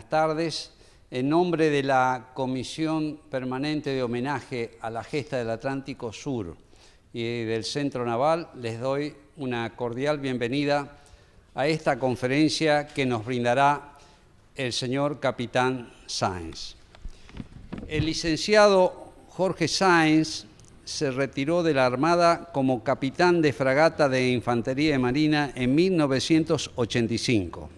Buenas tardes. En nombre de la Comisión Permanente de Homenaje a la Gesta del Atlántico Sur y del Centro Naval, les doy una cordial bienvenida a esta conferencia que nos brindará el señor Capitán Sáenz. El licenciado Jorge Sáenz se retiró de la Armada como capitán de fragata de Infantería de Marina en 1985.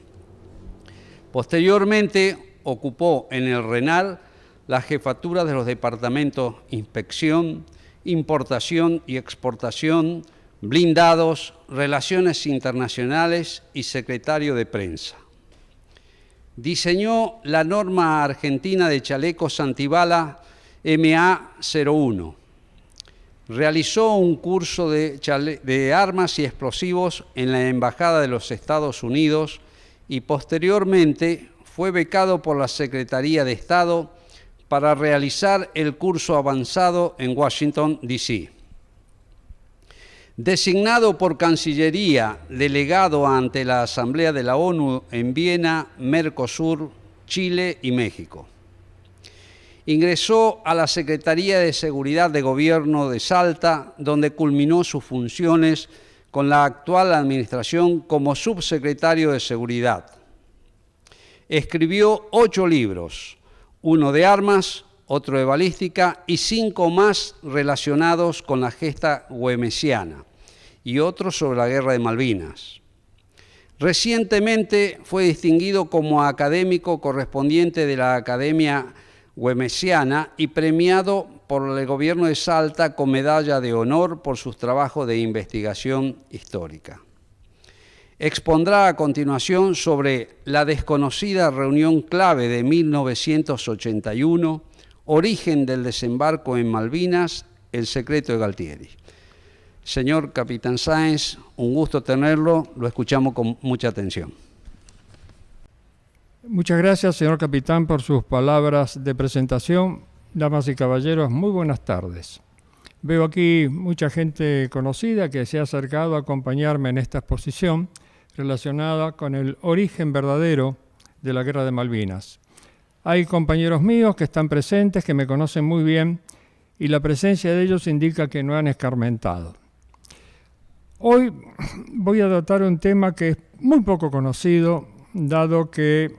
Posteriormente ocupó en el RENAL la jefatura de los departamentos Inspección, Importación y Exportación, Blindados, Relaciones Internacionales y Secretario de Prensa. Diseñó la norma argentina de chalecos antibala MA01. Realizó un curso de armas y explosivos en la Embajada de los Estados Unidos y posteriormente fue becado por la Secretaría de Estado para realizar el curso avanzado en Washington, D.C. Designado por Cancillería delegado ante la Asamblea de la ONU en Viena, Mercosur, Chile y México. Ingresó a la Secretaría de Seguridad de Gobierno de Salta, donde culminó sus funciones con la actual administración como subsecretario de Seguridad. Escribió 8 libros, uno de armas, otro de balística y 5 más relacionados con la gesta güemesiana y otro sobre la Guerra de Malvinas. Recientemente fue distinguido como académico correspondiente de la Academia Güemesiana y premiado por el Gobierno de Salta con medalla de honor por sus trabajos de investigación histórica. Expondrá a continuación sobre la desconocida reunión clave de 1981, origen del desembarco en Malvinas, el secreto de Galtieri. Señor Capitán Sáenz, un gusto tenerlo, lo escuchamos con mucha atención. Muchas gracias, señor capitán, por sus palabras de presentación. Damas y caballeros, muy buenas tardes. Veo aquí mucha gente conocida que se ha acercado a acompañarme en esta exposición relacionada con el origen verdadero de la Guerra de Malvinas. Hay compañeros míos que están presentes, que me conocen muy bien, y la presencia de ellos indica que no han escarmentado. Hoy voy a tratar un tema que es muy poco conocido, dado que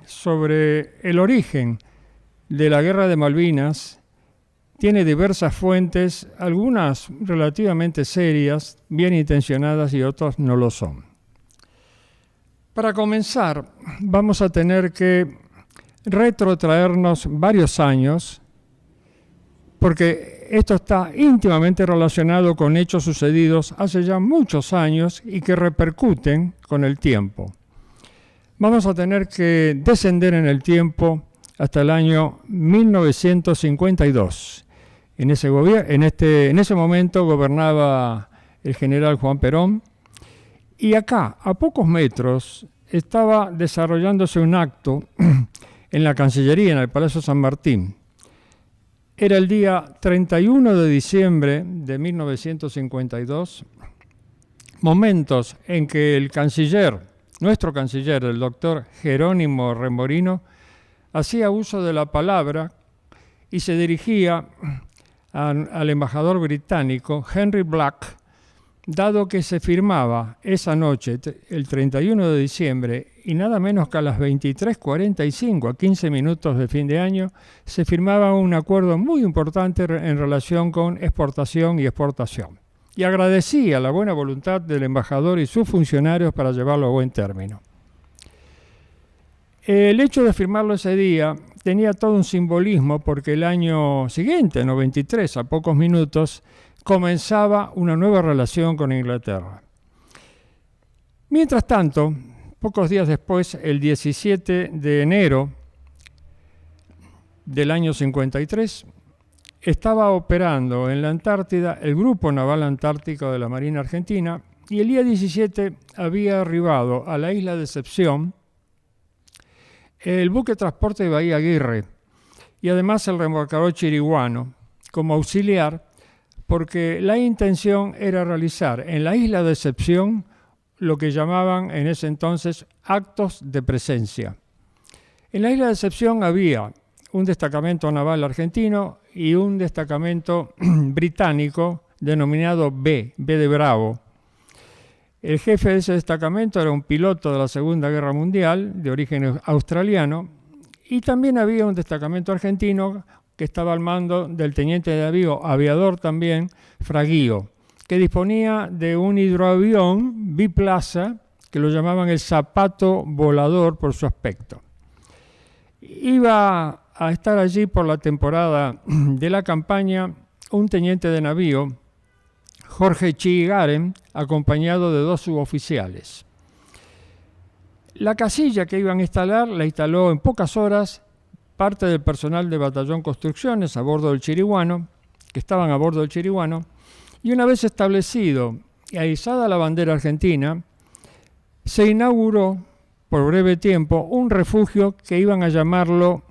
sobre el origen de la Guerra de Malvinas tiene diversas fuentes, algunas relativamente serias, bien intencionadas y otras no lo son. Para comenzar, vamos a tener que retrotraernos varios años, porque esto está íntimamente relacionado con hechos sucedidos hace ya muchos años y que repercuten con el tiempo. Vamos a tener que descender en el tiempo hasta el año 1952. En ese momento gobernaba el general Juan Perón, y acá, a pocos metros, estaba desarrollándose un acto en la Cancillería, en el Palacio San Martín. Era el día 31 de diciembre de 1952, momentos en que el canciller, nuestro canciller, el doctor Jerónimo Remorino, hacía uso de la palabra y se dirigía al embajador británico Henry Black, dado que se firmaba esa noche, el 31 de diciembre, y nada menos que a las 23:45, a 15 minutos de fin de año, se firmaba un acuerdo muy importante en relación con exportación y exportación. Y agradecía la buena voluntad del embajador y sus funcionarios para llevarlo a buen término. El hecho de firmarlo ese día tenía todo un simbolismo porque el año siguiente, 93, a pocos minutos, comenzaba una nueva relación con Inglaterra. Mientras tanto, pocos días después, el 17 de enero del año 53, estaba operando en la Antártida el Grupo Naval Antártico de la Marina Argentina y el día 17 había arribado a la isla de Decepción el buque transporte de Bahía Aguirre y además el remolcador Chiriguano como auxiliar, porque la intención era realizar en la isla de Decepción lo que llamaban en ese entonces actos de presencia. En la isla de Decepción había un destacamento naval argentino y un destacamento británico denominado B de Bravo. El jefe de ese destacamento era un piloto de la Segunda Guerra Mundial, de origen australiano, y también había un destacamento argentino que estaba al mando del teniente de navío, aviador también, Fraguío, que disponía de un hidroavión biplaza que lo llamaban el zapato volador por su aspecto. Iba a estar allí por la temporada de la campaña un teniente de navío, Jorge Chigaren, acompañado de 2 suboficiales. La casilla que iban a instalar la instaló en pocas horas parte del personal de Batallón Construcciones a bordo del Chiriguano, que estaban a bordo del Chiriguano, y una vez establecido y izada la bandera argentina, se inauguró por breve tiempo un refugio que iban a llamarlo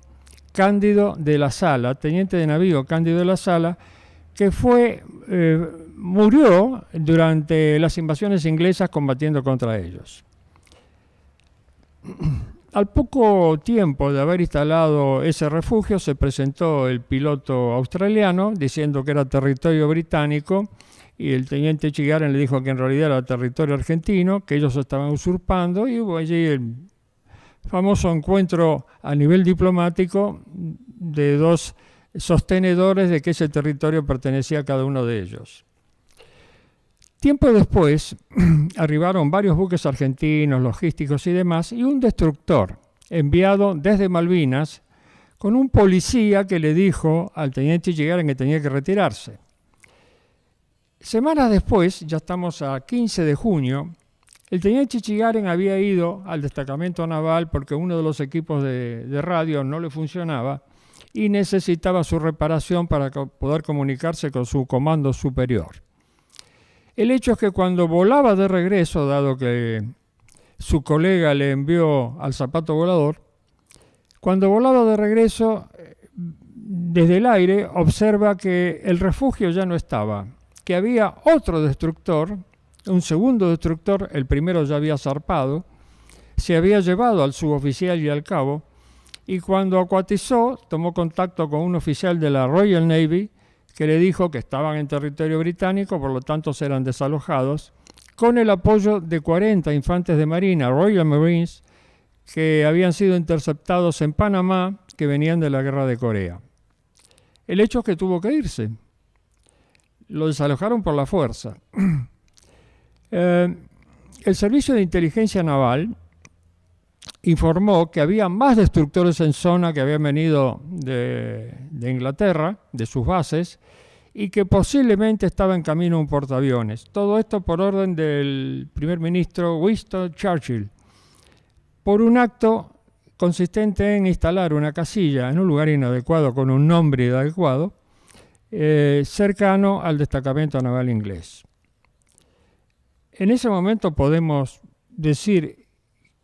Cándido de la Sala, teniente de navío Cándido de la Sala, que murió durante las invasiones inglesas combatiendo contra ellos. Al poco tiempo de haber instalado ese refugio, se presentó el piloto australiano diciendo que era territorio británico, y el teniente Chigaren le dijo que en realidad era territorio argentino, que ellos estaban usurpando, y hubo allí el famoso encuentro a nivel diplomático de 2 sostenedores de que ese territorio pertenecía a cada uno de ellos. Tiempo después arribaron varios buques argentinos, logísticos y demás, y un destructor enviado desde Malvinas con un policía que le dijo al teniente Chigaren que tenía que retirarse. Semanas después, ya estamos a 15 de junio, el teniente Chigaren había ido al destacamento naval porque uno de los equipos de radio no le funcionaba y necesitaba su reparación para poder comunicarse con su comando superior. El hecho es que cuando volaba de regreso, dado que su colega le envió al zapato volador, cuando volaba de regreso, desde el aire observa que el refugio ya no estaba, que había otro destructor, un segundo destructor, el primero ya había zarpado, se había llevado al suboficial y al cabo, y cuando acuatizó, tomó contacto con un oficial de la Royal Navy que le dijo que estaban en territorio británico, por lo tanto serán desalojados, con el apoyo de 40 infantes de marina, Royal Marines, que habían sido interceptados en Panamá, que venían de la guerra de Corea. El hecho es que tuvo que irse. Lo desalojaron por la fuerza. El Servicio de Inteligencia Naval informó que había más destructores en zona que habían venido de Inglaterra, de sus bases, y que posiblemente estaba en camino un portaaviones. Todo esto por orden del primer ministro Winston Churchill, por un acto consistente en instalar una casilla en un lugar inadecuado con un nombre inadecuado, cercano al destacamento naval inglés. En ese momento podemos decir,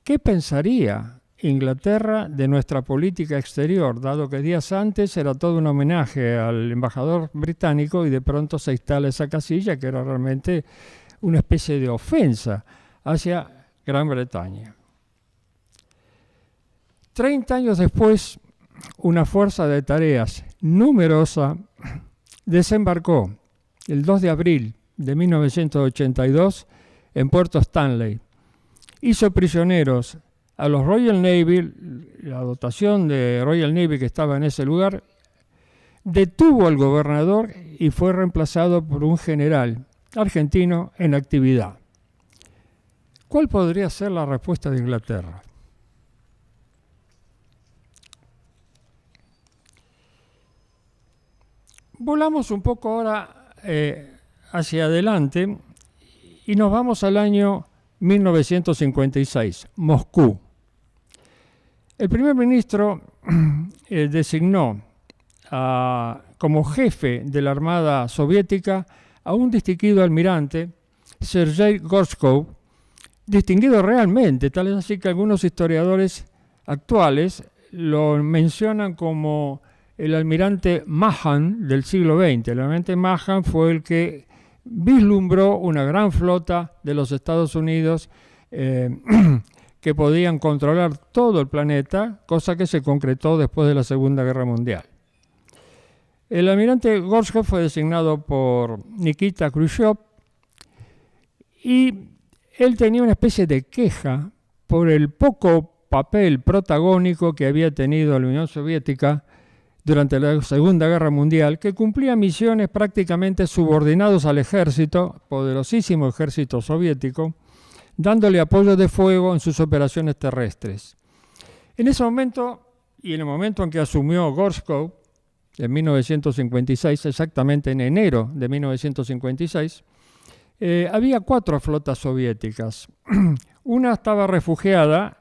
¿qué pensaría Inglaterra de nuestra política exterior, dado que días antes era todo un homenaje al embajador británico y de pronto se instala esa casilla que era realmente una especie de ofensa hacia Gran Bretaña? 30 años después, una fuerza de tareas numerosa desembarcó el 2 de abril de 1982 en Puerto Stanley. Hizo prisioneros a los Royal Navy, la dotación de Royal Navy que estaba en ese lugar, detuvo al gobernador y fue reemplazado por un general argentino en actividad. ¿Cuál podría ser la respuesta de Inglaterra? Volamos un poco ahora hacia adelante y nos vamos al año 1956, Moscú. El primer ministro designó como jefe de la Armada Soviética a un distinguido almirante, Sergei Gorshkov, distinguido realmente, tal es así que algunos historiadores actuales lo mencionan como el almirante Mahan del siglo XX. El almirante Mahan fue el que vislumbró una gran flota de los Estados Unidos que que podían controlar todo el planeta, cosa que se concretó después de la Segunda Guerra Mundial. El almirante Gorshkov fue designado por Nikita Khrushchev y él tenía una especie de queja por el poco papel protagónico que había tenido la Unión Soviética durante la Segunda Guerra Mundial, que cumplía misiones prácticamente subordinados al ejército, poderosísimo ejército soviético, dándole apoyo de fuego en sus operaciones terrestres. En ese momento, y en el momento en que asumió Gorshkov, en 1956, exactamente en enero de 1956, había 4 flotas soviéticas. Una estaba refugiada,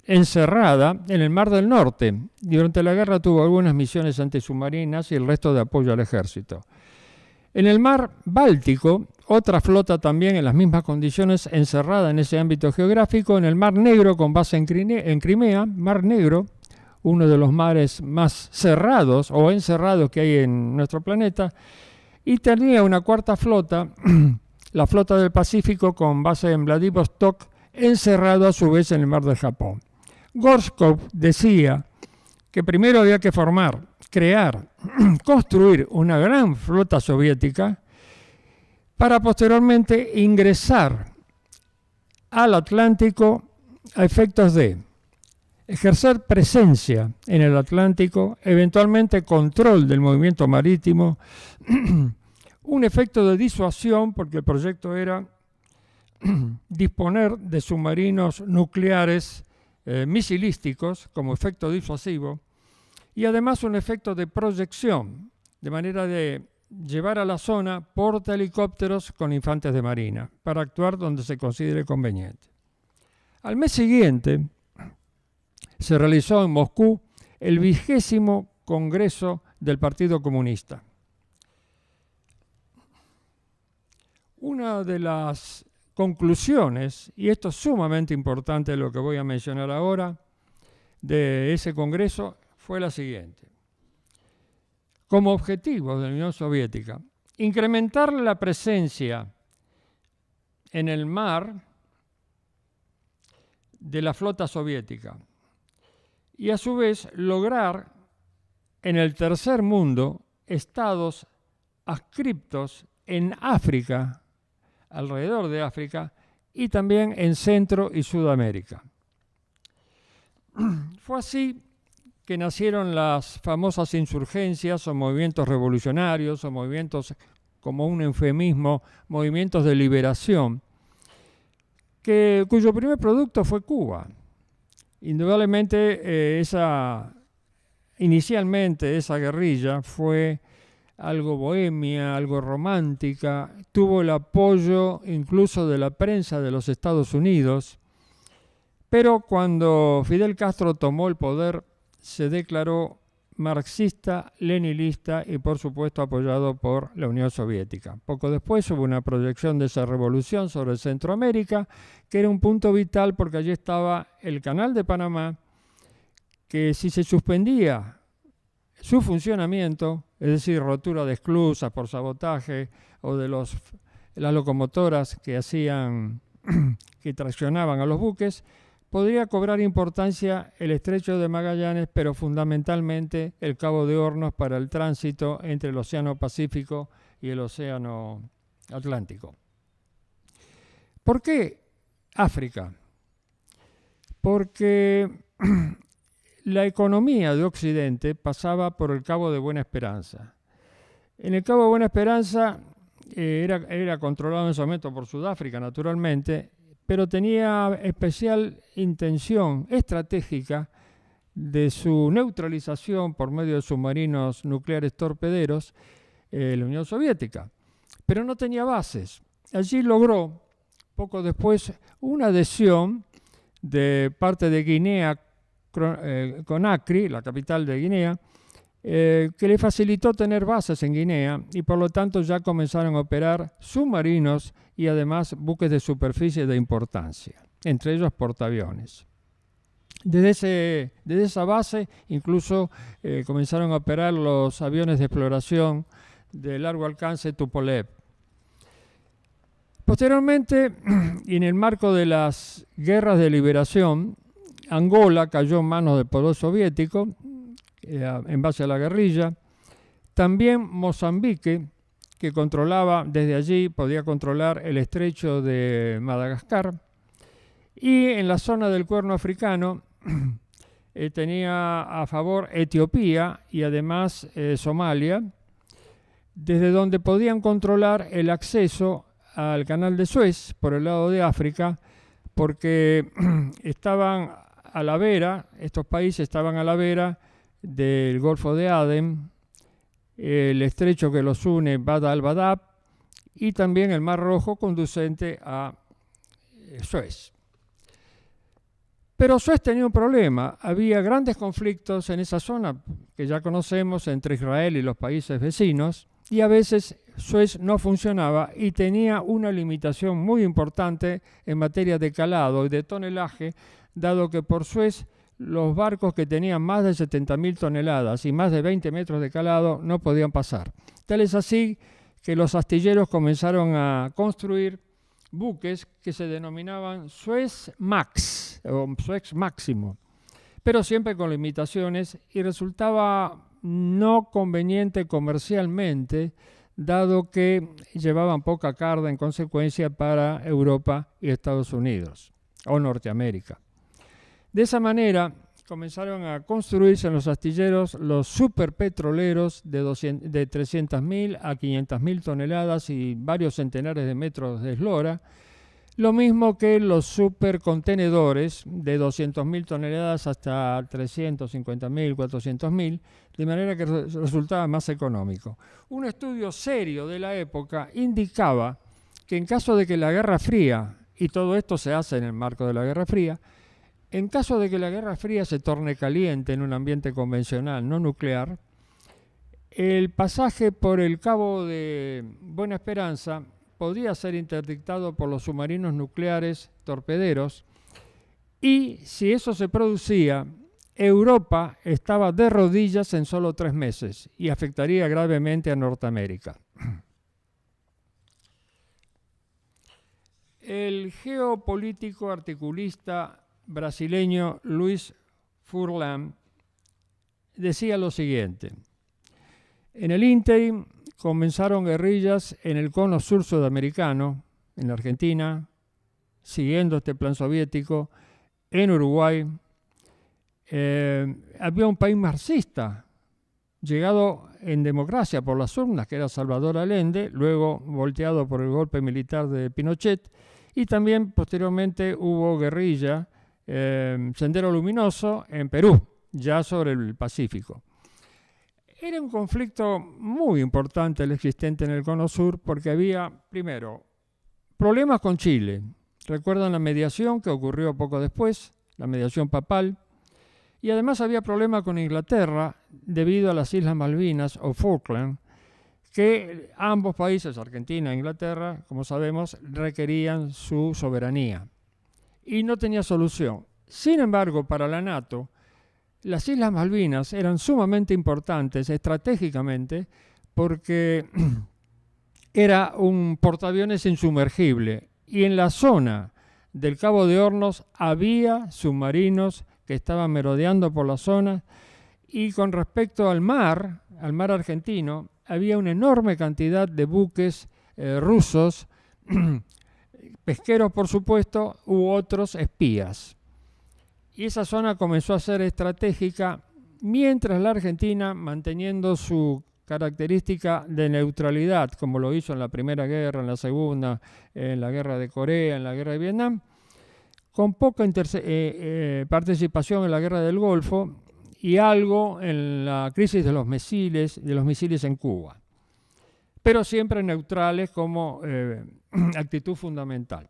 encerrada en el Mar del Norte. Durante la guerra tuvo algunas misiones antisubmarinas y el resto de apoyo al ejército. En el Mar Báltico, otra flota también en las mismas condiciones, encerrada en ese ámbito geográfico. En el Mar Negro, con base en Crimea, Mar Negro, uno de los mares más cerrados o encerrados que hay en nuestro planeta. Y tenía una 4ª flota, la flota del Pacífico, con base en Vladivostok, encerrado a su vez en el Mar del Japón. Gorshkov decía que primero había que crear, construir una gran flota soviética para posteriormente ingresar al Atlántico a efectos de ejercer presencia en el Atlántico, eventualmente control del movimiento marítimo, un efecto de disuasión, porque el proyecto era disponer de submarinos nucleares misilísticos como efecto disuasivo, y además un efecto de proyección, de manera de llevar a la zona portahelicópteros con infantes de marina para actuar donde se considere conveniente. Al mes siguiente se realizó en Moscú el 20º Congreso del Partido Comunista. Una de las conclusiones, y esto es sumamente importante lo que voy a mencionar ahora, de ese congreso fue la siguiente. Como objetivo de la Unión Soviética, incrementar la presencia en el mar de la flota soviética y a su vez lograr en el tercer mundo estados adscriptos en África, alrededor de África, y también en Centro y Sudamérica. Fue así que nacieron las famosas insurgencias o movimientos revolucionarios o movimientos, como un eufemismo, movimientos de liberación, cuyo primer producto fue Cuba. Indudablemente inicialmente esa guerrilla fue algo bohemia, algo romántica, tuvo el apoyo incluso de la prensa de los Estados Unidos, pero cuando Fidel Castro tomó el poder se declaró marxista, leninista y por supuesto apoyado por la Unión Soviética. Poco después hubo una proyección de esa revolución sobre Centroamérica, que era un punto vital porque allí estaba el Canal de Panamá, que si se suspendía su funcionamiento, es decir, rotura de esclusas por sabotaje o de las locomotoras que traccionaban a los buques, podría cobrar importancia el Estrecho de Magallanes, pero fundamentalmente el Cabo de Hornos para el tránsito entre el Océano Pacífico y el Océano Atlántico. ¿Por qué África? Porque la economía de Occidente pasaba por el Cabo de Buena Esperanza. En el Cabo de Buena Esperanza era controlado en ese momento por Sudáfrica, naturalmente, pero tenía especial intención estratégica de su neutralización por medio de submarinos nucleares torpederos, la Unión Soviética. Pero no tenía bases. Allí logró, poco después, una adhesión de parte de Guinea, Conakry, la capital de Guinea, que le facilitó tener bases en Guinea y por lo tanto ya comenzaron a operar submarinos y además buques de superficie de importancia, entre ellos portaaviones. Desde esa base incluso comenzaron a operar los aviones de exploración de largo alcance Tupolev. Posteriormente, y en el marco de las guerras de liberación, Angola cayó en manos del poder soviético en base a la guerrilla. También Mozambique, que controlaba desde allí, podía controlar el estrecho de Madagascar. Y en la zona del Cuerno africano tenía a favor Etiopía y además Somalia, desde donde podían controlar el acceso al canal de Suez por el lado de África, porque estaban a la vera, estos países estaban a la vera del Golfo de Adén, el estrecho que los une Bab al-Mandab y también el Mar Rojo conducente a Suez. Pero Suez tenía un problema, había grandes conflictos en esa zona que ya conocemos entre Israel y los países vecinos, y a veces Suez no funcionaba y tenía una limitación muy importante en materia de calado y de tonelaje, dado que por Suez los barcos que tenían más de 70.000 toneladas y más de 20 metros de calado no podían pasar. Tal es así que los astilleros comenzaron a construir buques que se denominaban Suez Max o Suez Máximo, pero siempre con limitaciones, y resultaba no conveniente comercialmente, dado que llevaban poca carga en consecuencia para Europa y Estados Unidos o Norteamérica. De esa manera comenzaron a construirse en los astilleros los superpetroleros de 300.000 a 500.000 toneladas y varios centenares de metros de eslora, lo mismo que los supercontenedores de 200.000 toneladas hasta 350.000, 400.000, de manera que resultaba más económico. Un estudio serio de la época indicaba que en caso de que la Guerra Fría, y todo esto se hace en el marco de la Guerra Fría, en caso de que la Guerra Fría se torne caliente en un ambiente convencional, no nuclear, el pasaje por el Cabo de Buena Esperanza podía ser interdictado por los submarinos nucleares torpederos, y si eso se producía, Europa estaba de rodillas en solo 3 meses y afectaría gravemente a Norteamérica. El geopolítico articulista brasileño Luis Furlan decía lo siguiente: en el ínterin comenzaron guerrillas en el cono sur sudamericano, en la Argentina, siguiendo este plan soviético, en Uruguay. Había un país marxista, llegado en democracia por las urnas, que era Salvador Allende, luego volteado por el golpe militar de Pinochet, y también posteriormente hubo guerrilla, Sendero Luminoso, en Perú, ya sobre el Pacífico. Era un conflicto muy importante el existente en el Cono Sur, porque había, primero, problemas con Chile. Recuerdan la mediación que ocurrió poco después, la mediación papal, y además había problemas con Inglaterra debido a las Islas Malvinas o Falkland, que ambos países, Argentina e Inglaterra, como sabemos, requerían su soberanía y no tenía solución. Sin embargo, para la NATO, las Islas Malvinas eran sumamente importantes estratégicamente, porque era un portaaviones insumergible, y en la zona del Cabo de Hornos había submarinos que estaban merodeando por la zona, y con respecto al mar argentino, había una enorme cantidad de buques rusos, pesqueros por supuesto, u otros espías. Y esa zona comenzó a ser estratégica, mientras la Argentina, manteniendo su característica de neutralidad, como lo hizo en la Primera Guerra, en la Segunda, en la Guerra de Corea, en la Guerra de Vietnam, con poca participación en la Guerra del Golfo y algo en la crisis de los misiles en Cuba, pero siempre neutrales como actitud fundamental.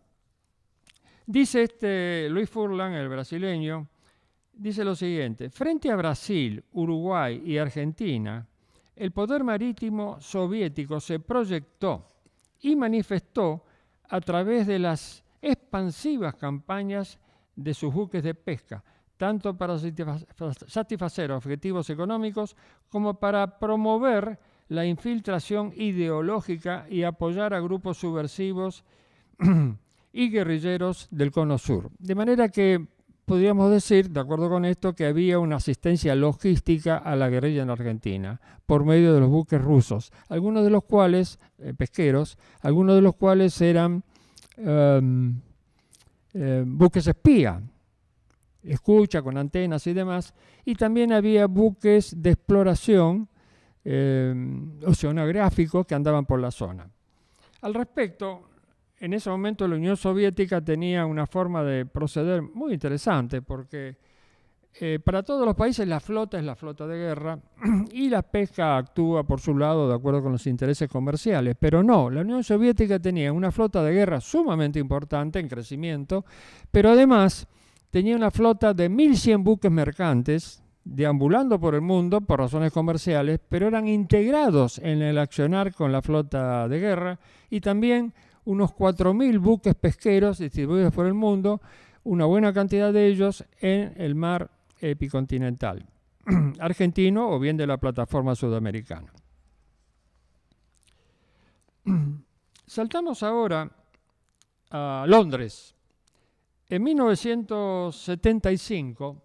Dice Luis Furlan, el brasileño, dice lo siguiente: frente a Brasil, Uruguay y Argentina, el poder marítimo soviético se proyectó y manifestó a través de las expansivas campañas de sus buques de pesca, tanto para satisfacer objetivos económicos como para promover la infiltración ideológica y apoyar a grupos subversivos y guerrilleros del Cono Sur. De manera que podríamos decir, de acuerdo con esto, que había una asistencia logística a la guerrilla en Argentina por medio de los buques rusos, algunos de los cuales, pesqueros, algunos de los cuales eran buques espía, escucha con antenas y demás, y también había buques de exploración oceanográficos que andaban por la zona. Al respecto, en ese momento la Unión Soviética tenía una forma de proceder muy interesante porque para todos los países la flota es la flota de guerra y la pesca actúa por su lado de acuerdo con los intereses comerciales, pero no, la Unión Soviética tenía una flota de guerra sumamente importante en crecimiento, pero además tenía una flota de 1.100 buques mercantes deambulando por el mundo por razones comerciales, pero eran integrados en el accionar con la flota de guerra y también unos 4.000 buques pesqueros distribuidos por el mundo, una buena cantidad de ellos en el mar epicontinental argentino o bien de la plataforma sudamericana. Saltamos ahora a Londres. En 1975,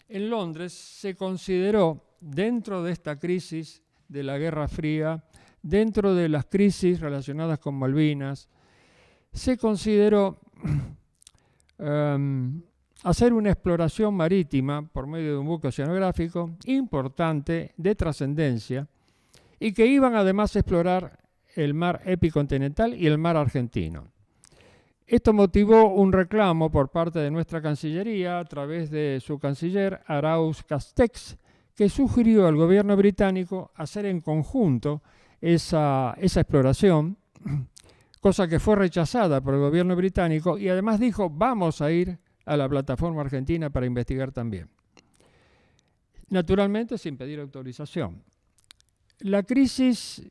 en Londres se consideró, dentro de esta crisis de la Guerra Fría, dentro de las crisis relacionadas con Malvinas, se consideró hacer una exploración marítima por medio de un buque oceanográfico importante, de trascendencia, y que iban además a explorar el mar epicontinental y el mar argentino. Esto motivó un reclamo por parte de nuestra Cancillería a través de su canciller Arauz Castex, que sugirió al gobierno británico hacer en conjunto esa exploración, cosa que fue rechazada por el gobierno británico y además dijo, vamos a ir a la plataforma argentina para investigar también. Naturalmente sin pedir autorización. La crisis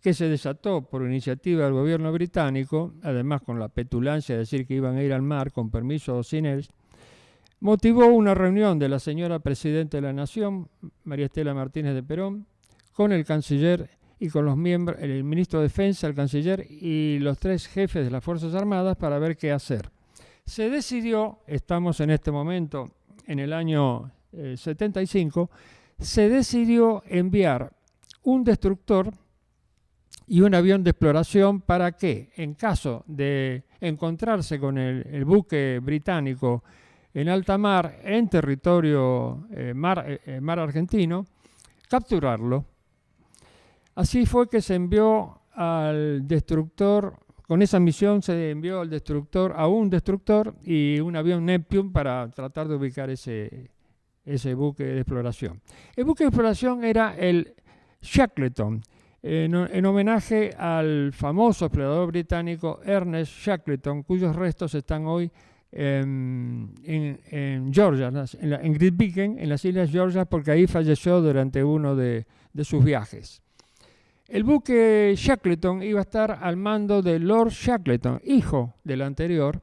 que se desató por iniciativa del gobierno británico, además con la petulancia de decir que iban a ir al mar con permiso o sin él, motivó una reunión de la señora Presidenta de la Nación, María Estela Martínez de Perón, con el canciller y con los miembros, el ministro de Defensa, el canciller y los 3 jefes de las Fuerzas Armadas para ver qué hacer. Se decidió, estamos en este momento en el año 75, se decidió enviar un destructor y un avión de exploración para que, en caso de encontrarse con el buque británico en alta mar, en territorio mar argentino, capturarlo. Así fue que se envió al destructor, con esa misión se envió al destructor, a un destructor y un avión Neptune para tratar de ubicar ese buque de exploración. El buque de exploración era el Shackleton, en homenaje al famoso explorador británico Ernest Shackleton, cuyos restos están hoy en Georgia, en Great Beacon, en las Islas Georgia, porque ahí falleció durante uno de sus viajes. El buque Shackleton iba a estar al mando de Lord Shackleton, hijo del anterior,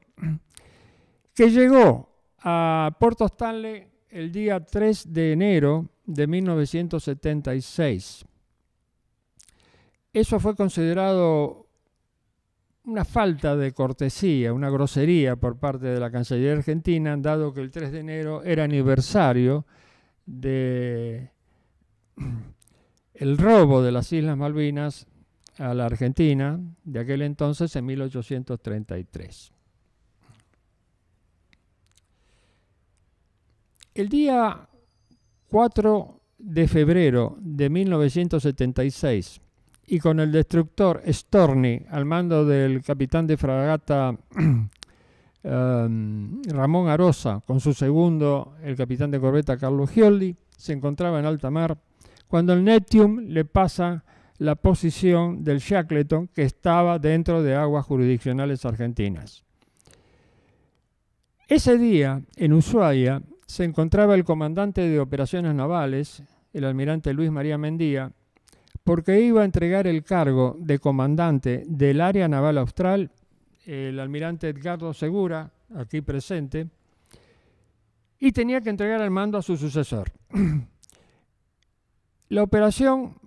que llegó a Puerto Stanley el día 3 de enero de 1976. Eso fue considerado una falta de cortesía, una grosería por parte de la Cancillería Argentina, dado que el 3 de enero era aniversario de el robo de las Islas Malvinas a la Argentina de aquel entonces en 1833. El día 4 de febrero de 1976 y con el destructor Storni al mando del capitán de fragata Ramón Arosa, con su segundo, el capitán de corbeta Carlos Gioldi, se encontraba en alta mar cuando el Neptune le pasa la posición del Shackleton, que estaba dentro de aguas jurisdiccionales argentinas. Ese día, en Ushuaia, se encontraba el comandante de operaciones navales, el almirante Luis María Mendía, porque iba a entregar el cargo de comandante del área naval austral, el almirante Edgardo Segura, aquí presente, y tenía que entregar el mando a su sucesor. La operación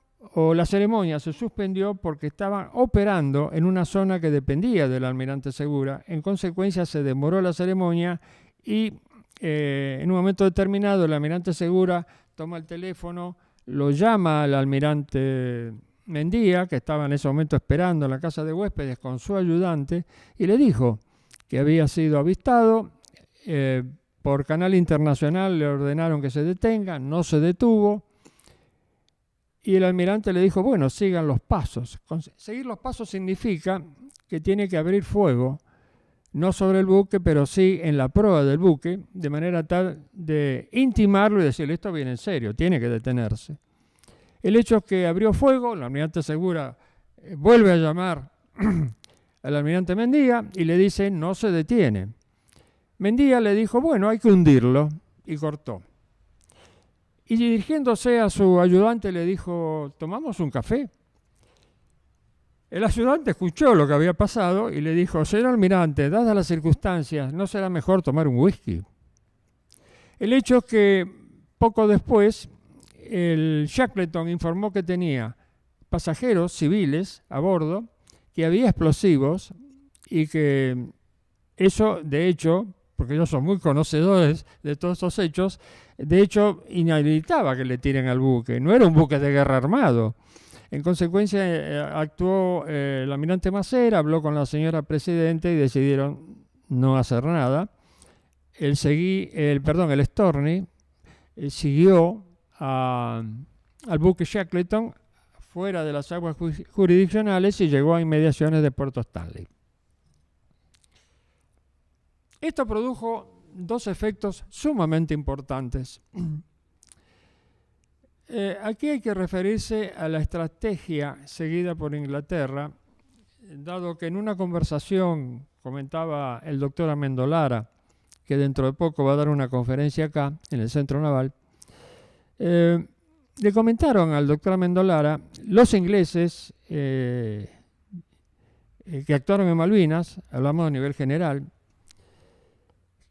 o la ceremonia se suspendió porque estaban operando en una zona que dependía del almirante Segura. En consecuencia se demoró la ceremonia y en un momento determinado el almirante Segura toma el teléfono, lo llama al almirante Mendía, que estaba en ese momento esperando en la casa de huéspedes con su ayudante, y le dijo que había sido avistado. Por canal internacional le ordenaron que se detenga, no se detuvo. Y el almirante le dijo, bueno, sigan los pasos. Seguir los pasos significa que tiene que abrir fuego, no sobre el buque, pero sí en la proa del buque, de manera tal de intimarlo y decirle, esto viene en serio, tiene que detenerse. El hecho es que abrió fuego, el almirante Segura vuelve a llamar al almirante Mendía y le dice, no se detiene. Mendía le dijo, bueno, hay que hundirlo, y cortó. Y dirigiéndose a su ayudante le dijo, ¿tomamos un café? El ayudante escuchó lo que había pasado y le dijo, señor almirante, dadas las circunstancias, ¿no será mejor tomar un whisky? El hecho es que poco después el Shackleton informó que tenía pasajeros civiles a bordo, que había explosivos y que eso, de hecho, porque ellos son muy conocedores de todos estos hechos, de hecho inhabilitaba que le tiren al buque, no era un buque de guerra armado. En consecuencia actuó el almirante Macera, habló con la señora presidenta y decidieron no hacer nada. El Storni siguió al buque Shackleton fuera de las aguas jurisdiccionales y llegó a inmediaciones de Puerto Stanley. Esto produjo dos efectos sumamente importantes. Aquí hay que referirse a la estrategia seguida por Inglaterra, dado que en una conversación comentaba el doctor Amendolara, que dentro de poco va a dar una conferencia acá, en el Centro Naval, le comentaron al doctor Amendolara los ingleses que actuaron en Malvinas, hablamos a nivel general,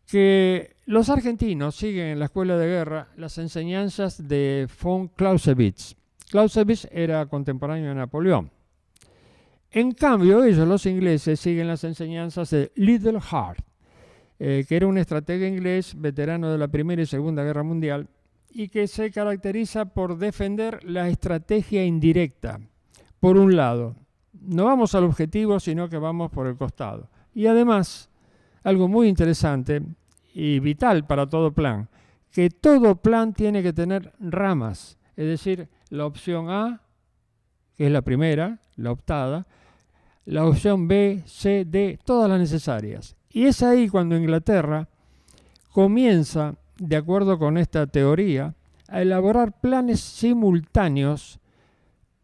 que los argentinos siguen en la escuela de guerra las enseñanzas de von Clausewitz. Clausewitz era contemporáneo de Napoleón. En cambio, ellos, los ingleses, siguen las enseñanzas de Liddell Hart, que era un estratega inglés veterano de la Primera y Segunda Guerra Mundial y que se caracteriza por defender la estrategia indirecta. Por un lado, no vamos al objetivo, sino que vamos por el costado. Y además, algo muy interesante y vital para todo plan, que todo plan tiene que tener ramas, es decir, la opción A, que es la primera, la optada, la opción B, C, D, todas las necesarias. Y es ahí cuando Inglaterra comienza, de acuerdo con esta teoría, a elaborar planes simultáneos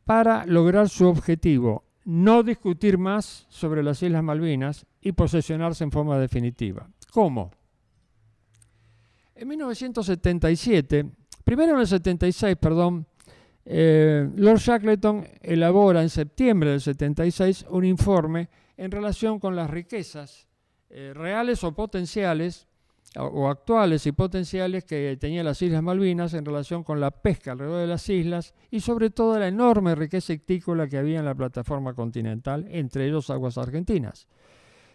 para lograr su objetivo, no discutir más sobre las Islas Malvinas y posesionarse en forma definitiva. ¿Cómo? En 1976, Lord Shackleton elabora en septiembre del 76 un informe en relación con las riquezas reales o potenciales, o actuales y potenciales que tenían las Islas Malvinas en relación con la pesca alrededor de las islas y sobre todo la enorme riqueza ictícola que había en la plataforma continental, entre ellos aguas argentinas.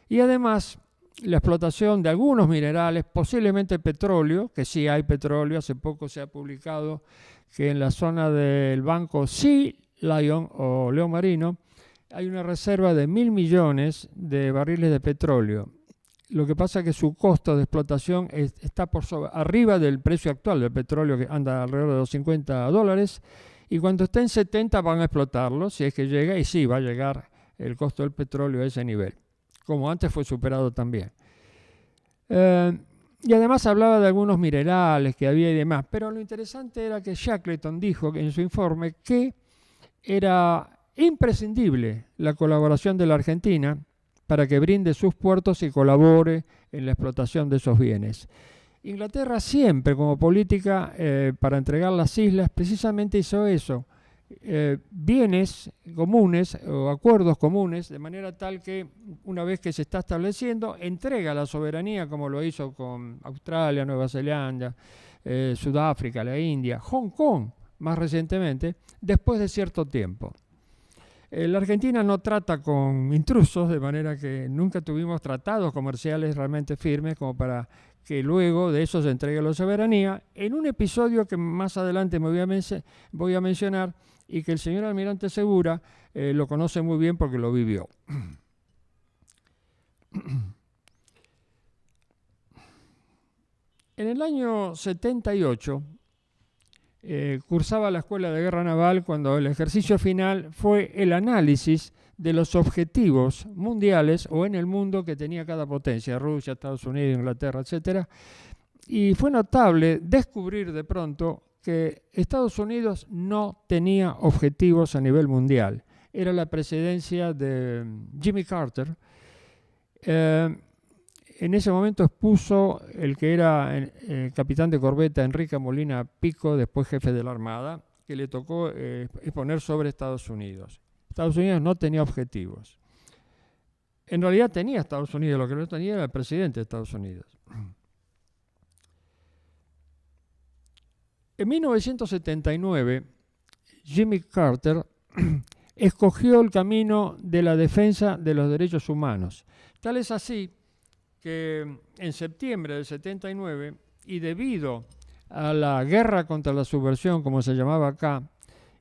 Y además la explotación de algunos minerales, posiblemente petróleo, que sí hay petróleo, hace poco se ha publicado que en la zona del banco Sea Lion o León Marino hay una reserva de 1.000 millones de barriles de petróleo. Lo que pasa es que su costo de explotación está arriba del precio actual del petróleo, que anda alrededor de los $50, y cuando esté en 70 van a explotarlo, si es que llega, y sí, va a llegar el costo del petróleo a ese nivel, como antes fue superado también. Y además hablaba de algunos minerales que había y demás, pero lo interesante era que Shackleton dijo en su informe que era imprescindible la colaboración de la Argentina para que brinde sus puertos y colabore en la explotación de esos bienes. Inglaterra siempre, como política para entregar las islas, precisamente hizo eso, bienes comunes o acuerdos comunes, de manera tal que una vez que se está estableciendo, entrega la soberanía, como lo hizo con Australia, Nueva Zelanda, Sudáfrica, la India, Hong Kong, más recientemente, después de cierto tiempo. La Argentina no trata con intrusos, de manera que nunca tuvimos tratados comerciales realmente firmes como para que luego de eso se entregue la soberanía, en un episodio que más adelante me voy a mencionar y que el señor almirante Segura lo conoce muy bien porque lo vivió. En el año 78 cursaba la Escuela de Guerra Naval cuando el ejercicio final fue el análisis de los objetivos mundiales o en el mundo que tenía cada potencia, Rusia, Estados Unidos, Inglaterra, etc. Y fue notable descubrir de pronto que Estados Unidos no tenía objetivos a nivel mundial. Era la presidencia de Jimmy Carter. En ese momento expuso el que era capitán de corbeta Enrique Molina Pico, después jefe de la Armada, que le tocó exponer sobre Estados Unidos. Estados Unidos no tenía objetivos. En realidad tenía Estados Unidos, lo que no tenía era el presidente de Estados Unidos. En 1979, Jimmy Carter escogió el camino de la defensa de los derechos humanos. Tal es así que en septiembre del 79, y debido a la guerra contra la subversión, como se llamaba acá,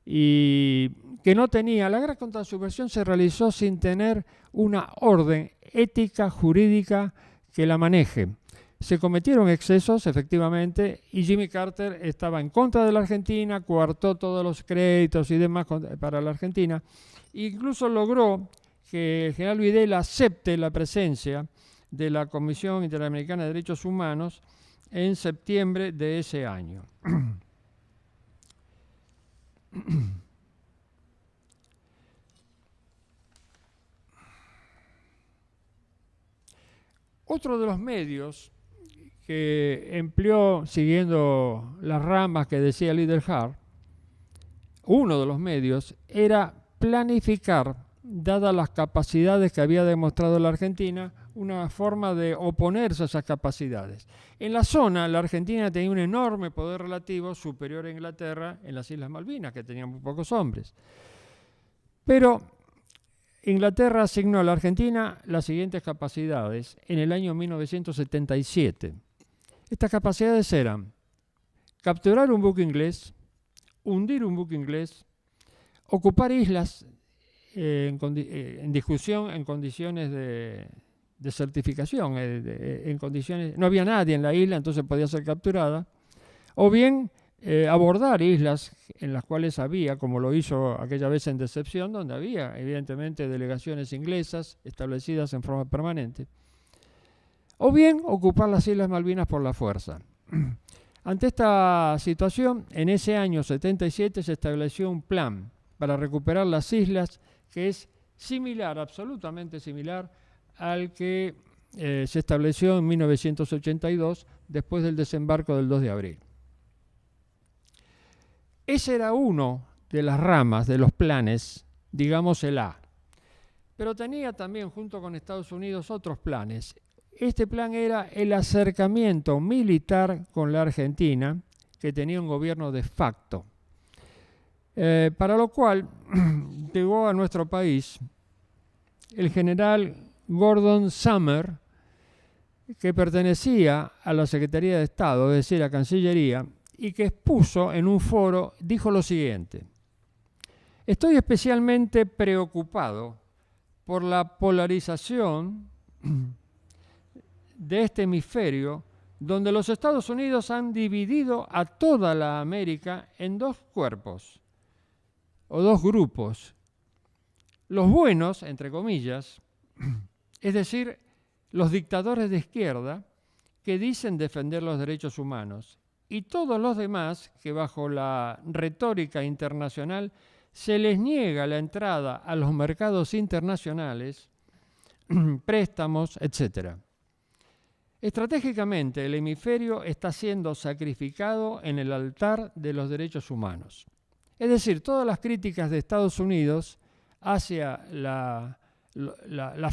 y que no tenía, la guerra contra la subversión se realizó sin tener una orden ética jurídica que la maneje. Se cometieron excesos, efectivamente, y Jimmy Carter estaba en contra de la Argentina, coartó todos los créditos y demás para la Argentina, e incluso logró que el general Videla acepte la presencia de la Comisión Interamericana de Derechos Humanos en septiembre de ese año. Otro de los medios que empleó, siguiendo las ramas que decía Liddell-Hart, uno de los medios era planificar, dadas las capacidades que había demostrado la Argentina, una forma de oponerse a esas capacidades. En la zona, la Argentina tenía un enorme poder relativo superior a Inglaterra en las Islas Malvinas, que tenían muy pocos hombres. Pero Inglaterra asignó a la Argentina las siguientes capacidades en el año 1977. Estas capacidades eran capturar un buque inglés, hundir un buque inglés, ocupar islas en discusión en condiciones de certificación, en condiciones, no había nadie en la isla, entonces podía ser capturada, o bien abordar islas en las cuales había, como lo hizo aquella vez en Decepción, donde había evidentemente delegaciones inglesas establecidas en forma permanente, o bien ocupar las Islas Malvinas por la fuerza. Ante esta situación, en ese año 77 se estableció un plan para recuperar las islas que es similar, absolutamente similar, al que se estableció en 1982 después del desembarco del 2 de abril. Ese era uno de las ramas de los planes, digamos el A. Pero tenía también junto con Estados Unidos otros planes. Este plan era el acercamiento militar con la Argentina, que tenía un gobierno de facto. Para lo cual llegó a nuestro país el general Gordon Sumner, que pertenecía a la Secretaría de Estado, es decir, a Cancillería, y que expuso en un foro, dijo lo siguiente: estoy especialmente preocupado por la polarización de este hemisferio, donde los Estados Unidos han dividido a toda la América en dos cuerpos, o dos grupos. Los buenos, entre comillas, es decir, los dictadores de izquierda que dicen defender los derechos humanos, y todos los demás que bajo la retórica internacional se les niega la entrada a los mercados internacionales, préstamos, etc. Estratégicamente, el hemisferio está siendo sacrificado en el altar de los derechos humanos. Es decir, todas las críticas de Estados Unidos hacia las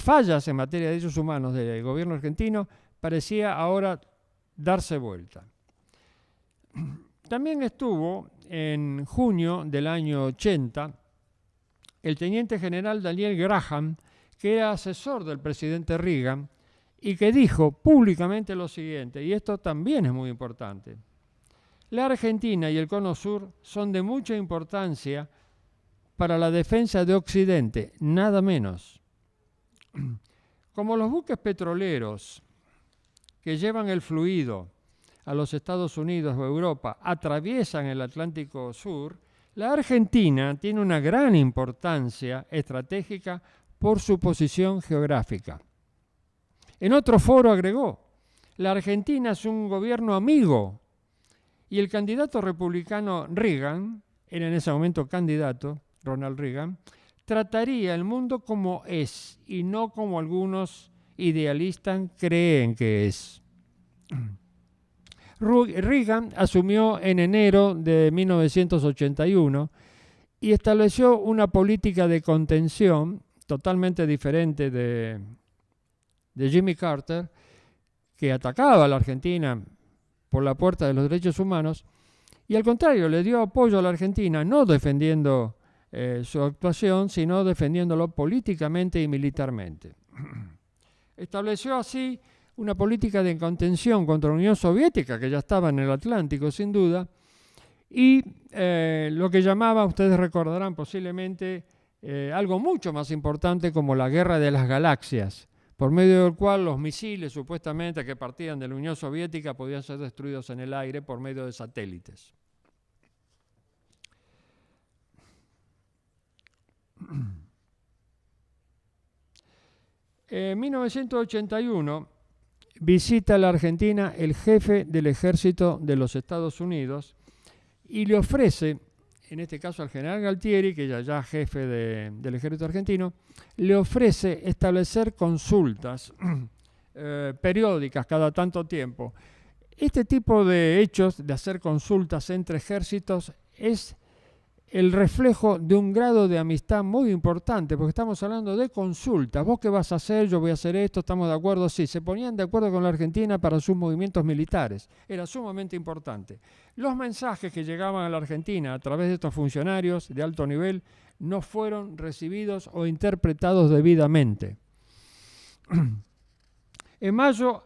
fallas en materia de derechos humanos del gobierno argentino parecía ahora darse vuelta. También estuvo en junio del año 80, el teniente general Daniel Graham, que era asesor del presidente Reagan, y que dijo públicamente lo siguiente, y esto también es muy importante: la Argentina y el Cono Sur son de mucha importancia para la defensa de Occidente, nada menos. Como los buques petroleros que llevan el fluido a los Estados Unidos o Europa atraviesan el Atlántico Sur, la Argentina tiene una gran importancia estratégica por su posición geográfica. En otro foro agregó: la Argentina es un gobierno amigo, y el candidato republicano Reagan, era en ese momento candidato, Ronald Reagan, trataría el mundo como es y no como algunos idealistas creen que es. Reagan asumió en enero de 1981 y estableció una política de contención totalmente diferente de Jimmy Carter, que atacaba a la Argentina por la puerta de los derechos humanos, y al contrario, le dio apoyo a la Argentina, no defendiendo su actuación, sino defendiéndolo políticamente y militarmente. Estableció así una política de contención contra la Unión Soviética, que ya estaba en el Atlántico, sin duda, y lo que llamaba, ustedes recordarán posiblemente, algo mucho más importante como la Guerra de las Galaxias, por medio del cual los misiles supuestamente que partían de la Unión Soviética podían ser destruidos en el aire por medio de satélites. En 1981 visita a la Argentina el jefe del ejército de los Estados Unidos y le ofrece, en este caso al general Galtieri, que ya jefe del ejército argentino, le ofrece establecer consultas periódicas cada tanto tiempo. Este tipo de hechos de hacer consultas entre ejércitos es el reflejo de un grado de amistad muy importante, porque estamos hablando de consultas. ¿Vos qué vas a hacer? Yo voy a hacer esto, ¿estamos de acuerdo? Sí, se ponían de acuerdo con la Argentina para sus movimientos militares. Era sumamente importante. Los mensajes que llegaban a la Argentina a través de estos funcionarios de alto nivel no fueron recibidos o interpretados debidamente. En mayo,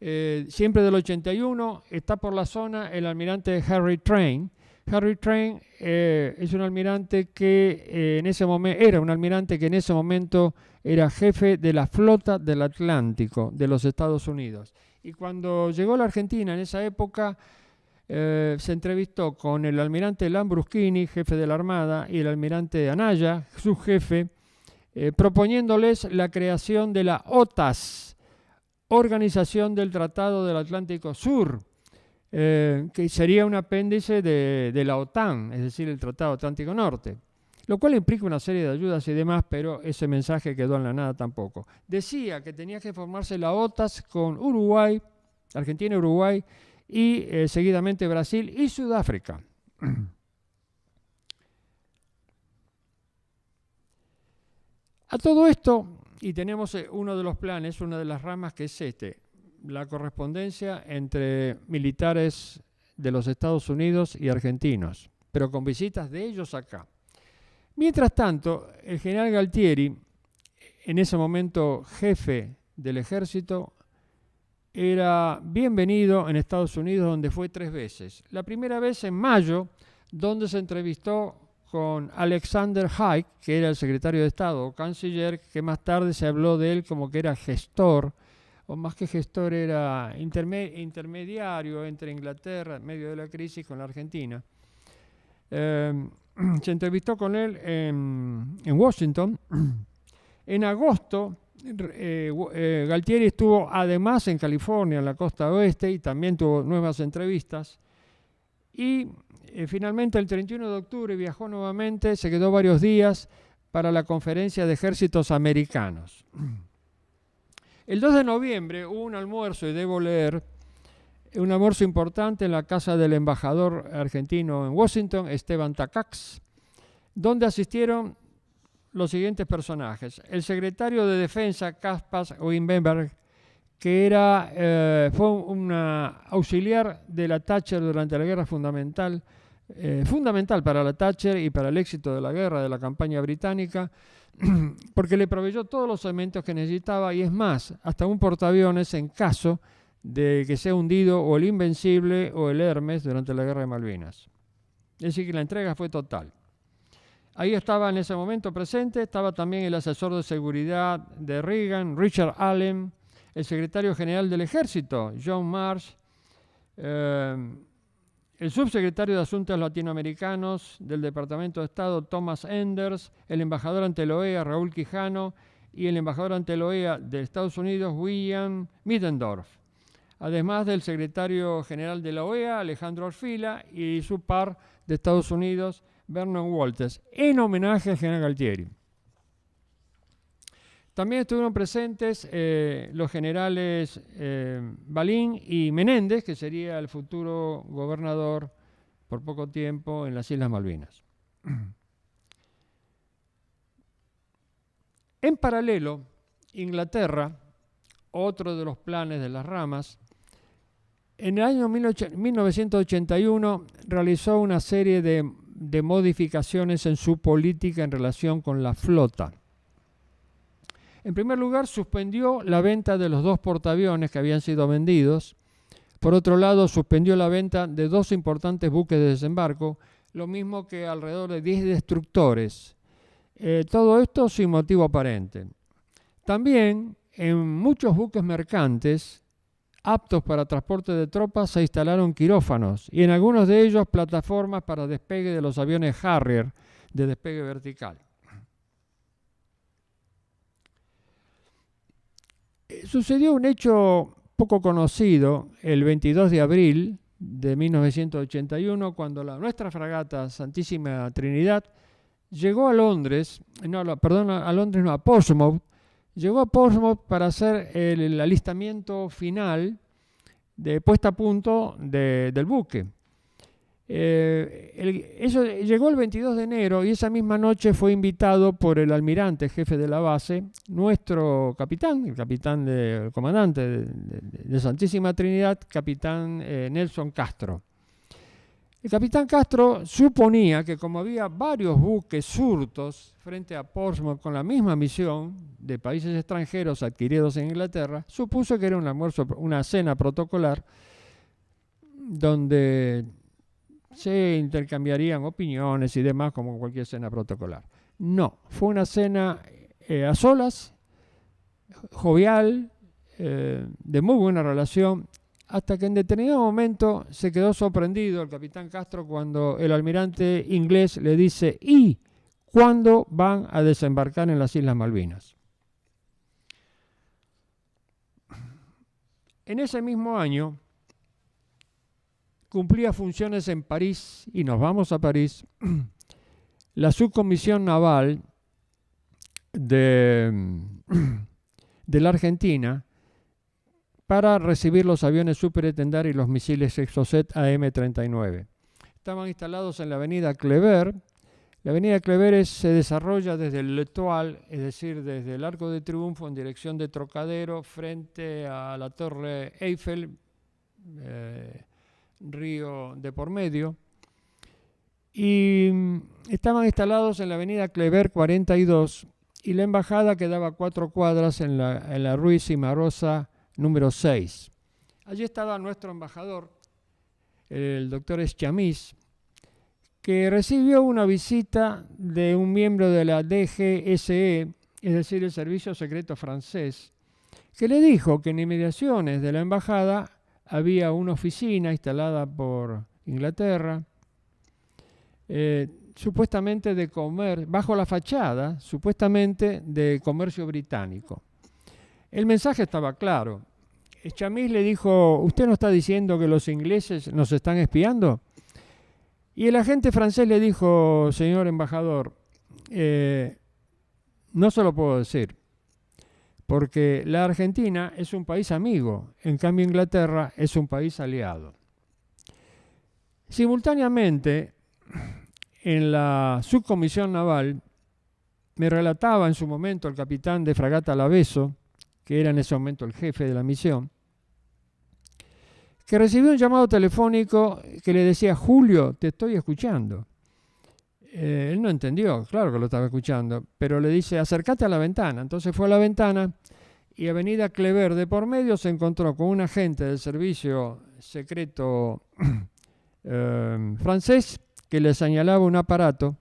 siempre del 81, está por la zona el almirante Harry Train. Harry Train es un almirante que en ese momento era jefe de la flota del Atlántico de los Estados Unidos. Y cuando llegó a la Argentina en esa época, se entrevistó con el almirante Lambruschini, jefe de la Armada, y el almirante Anaya, su jefe, proponiéndoles la creación de la OTAS, Organización del Tratado del Atlántico Sur, que sería un apéndice de la OTAN, es decir, el Tratado Atlántico Norte, lo cual implica una serie de ayudas y demás, pero ese mensaje quedó en la nada tampoco. Decía que tenía que formarse la OTAS con Uruguay, Argentina, Uruguay, y seguidamente Brasil y Sudáfrica. A todo esto, y tenemos uno de los planes, una de las ramas, que es la correspondencia entre militares de los Estados Unidos y argentinos, pero con visitas de ellos acá. Mientras tanto, el general Galtieri, en ese momento jefe del ejército, era bienvenido en Estados Unidos, donde fue 3 veces. La primera vez en mayo, donde se entrevistó con Alexander Haig, que era el secretario de Estado o canciller, que más tarde se habló de él como que era gestor, o más que gestor era intermediario entre Inglaterra, en medio de la crisis, con la Argentina. Se entrevistó con él en Washington. En agosto, Galtieri estuvo además en California, en la costa oeste, y también tuvo nuevas entrevistas. Y finalmente el 31 de octubre viajó nuevamente, se quedó varios días para la conferencia de ejércitos americanos. El 2 de noviembre hubo un almuerzo, y debo leer, un almuerzo importante en la casa del embajador argentino en Washington, Esteban Tacax, donde asistieron los siguientes personajes: el secretario de Defensa, Caspar Weinberger, que fue una auxiliar de la Thatcher durante la Guerra Fundamental, fundamental para la Thatcher y para el éxito de la guerra, de la campaña británica, porque le proveyó todos los elementos que necesitaba y es más, hasta un portaaviones en caso de que sea hundido o el Invencible o el Hermes durante la guerra de Malvinas. Es decir, que la entrega fue total. Ahí estaba en ese momento presente, estaba también el asesor de seguridad de Reagan, Richard Allen, el secretario general del Ejército, John Marsh, el subsecretario de Asuntos Latinoamericanos del Departamento de Estado, Thomas Enders, el embajador ante la OEA, Raúl Quijano, y el embajador ante la OEA de Estados Unidos, William Middendorf. Además del secretario general de la OEA, Alejandro Orfila, y su par de Estados Unidos, Vernon Walters, en homenaje al general Galtieri. También estuvieron presentes los generales Balín y Menéndez, que sería el futuro gobernador por poco tiempo en las Islas Malvinas. En paralelo, Inglaterra, otro de los planes de las ramas, en el año 1981 realizó una serie de modificaciones en su política en relación con la flota. En primer lugar, suspendió la venta de los 2 portaaviones que habían sido vendidos. Por otro lado, suspendió la venta de 2 importantes buques de desembarco, lo mismo que alrededor de 10 destructores. Todo esto sin motivo aparente. También, en muchos buques mercantes aptos para transporte de tropas se instalaron quirófanos y en algunos de ellos plataformas para despegue de los aviones Harrier de despegue vertical. Sucedió un hecho poco conocido el 22 de abril de 1981 cuando nuestra fragata Santísima Trinidad llegó a Londres, a Portsmouth, llegó a Portsmouth para hacer el alistamiento final de puesta a punto del buque. Eso llegó el 22 de enero y esa misma noche fue invitado por el almirante jefe de la base, nuestro capitán, el comandante de Santísima Trinidad, capitán Nelson Castro. El capitán Castro suponía que como había varios buques surtos frente a Portsmouth con la misma misión de países extranjeros adquiridos en Inglaterra, supuso que era una cena protocolar donde se intercambiarían opiniones y demás como cualquier cena protocolar. No, fue una cena a solas, jovial, de muy buena relación, hasta que en determinado momento se quedó sorprendido el capitán Castro cuando el almirante inglés le dice: ¿y cuándo van a desembarcar en las Islas Malvinas? En ese mismo año cumplía funciones en París, y nos vamos a París, la subcomisión naval de la Argentina para recibir los aviones Super Étendard y los misiles Exocet AM-39. Estaban instalados en la avenida Kleber. La avenida Kleber se desarrolla desde el L'Étoile, es decir, desde el Arco de Triunfo en dirección de Trocadero, frente a la Torre Eiffel, río de por medio, y estaban instalados en la avenida Kleber 42 y la embajada quedaba a 4 cuadras en la Rue Cimarosa número 6. Allí estaba nuestro embajador, el doctor Eschamis, que recibió una visita de un miembro de la DGSE, es decir, el Servicio Secreto Francés, que le dijo que en inmediaciones de la embajada había una oficina instalada por Inglaterra, supuestamente de comercio, bajo la fachada, supuestamente de comercio británico. El mensaje estaba claro. Chamis le dijo: ¿usted no está diciendo que los ingleses nos están espiando? Y el agente francés le dijo: señor embajador, no se lo puedo decir, porque la Argentina es un país amigo, en cambio Inglaterra es un país aliado. Simultáneamente, en la subcomisión naval, me relataba en su momento el capitán de fragata Laveso, que era en ese momento el jefe de la misión, que recibió un llamado telefónico que le decía: Julio, te estoy escuchando. Él no entendió, claro que lo estaba escuchando, pero le dice: acércate a la ventana. Entonces fue a la ventana y Avenida Clever de por medio se encontró con un agente del servicio secreto francés que le señalaba un aparato.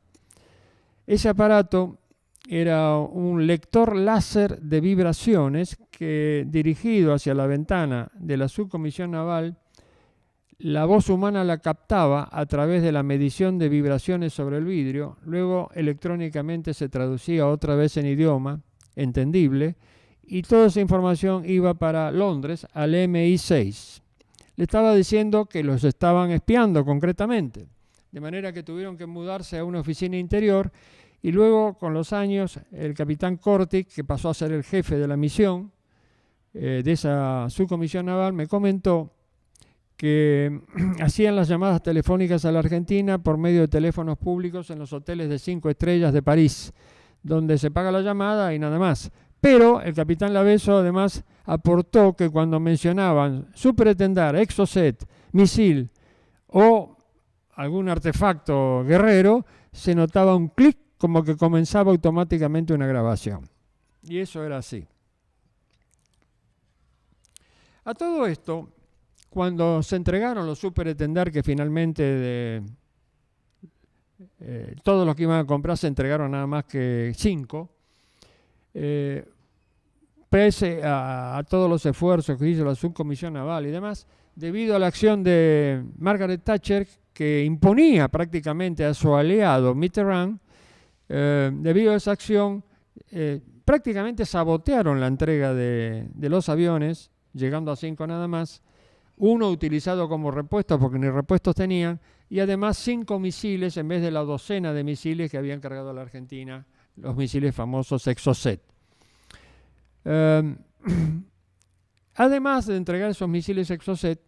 Ese aparato era un lector láser de vibraciones que, dirigido hacia la ventana de la subcomisión naval, la voz humana la captaba a través de la medición de vibraciones sobre el vidrio, luego electrónicamente se traducía otra vez en idioma entendible y toda esa información iba para Londres al MI6. Le estaba diciendo que los estaban espiando concretamente, de manera que tuvieron que mudarse a una oficina interior y luego, con los años, el capitán Cortic, que pasó a ser el jefe de la misión de esa subcomisión naval, me comentó que hacían las llamadas telefónicas a la Argentina por medio de teléfonos públicos en los hoteles de 5 estrellas de París, donde se paga la llamada y nada más. Pero el capitán Laveso además aportó que cuando mencionaban Super-Étendard, Exocet, misil o algún artefacto guerrero, se notaba un clic como que comenzaba automáticamente una grabación. Y eso era así. A todo esto, cuando se entregaron los Super-Étendard, que finalmente todos los que iban a comprar se entregaron nada más que 5, pese a todos los esfuerzos que hizo la subcomisión naval y demás, debido a la acción de Margaret Thatcher, que imponía prácticamente a su aliado Mitterrand, debido a esa acción, prácticamente sabotearon la entrega de los aviones, llegando a 5 nada más, uno utilizado como repuesto porque ni repuestos tenían, y además 5 misiles en vez de la docena de misiles que habían cargado a la Argentina, los misiles famosos Exocet. Además de entregar esos misiles Exocet,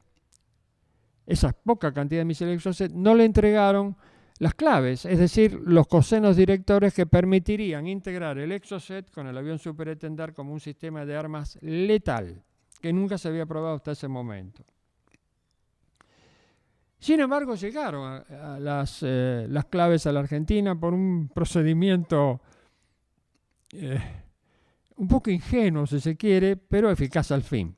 esa poca cantidad de misiles Exocet, no le entregaron las claves, es decir, los cosenos directores que permitirían integrar el Exocet con el avión Super-Étendard como un sistema de armas letal, que nunca se había probado hasta ese momento. Sin embargo, llegaron a las claves a la Argentina por un procedimiento un poco ingenuo, si se quiere, pero eficaz al fin.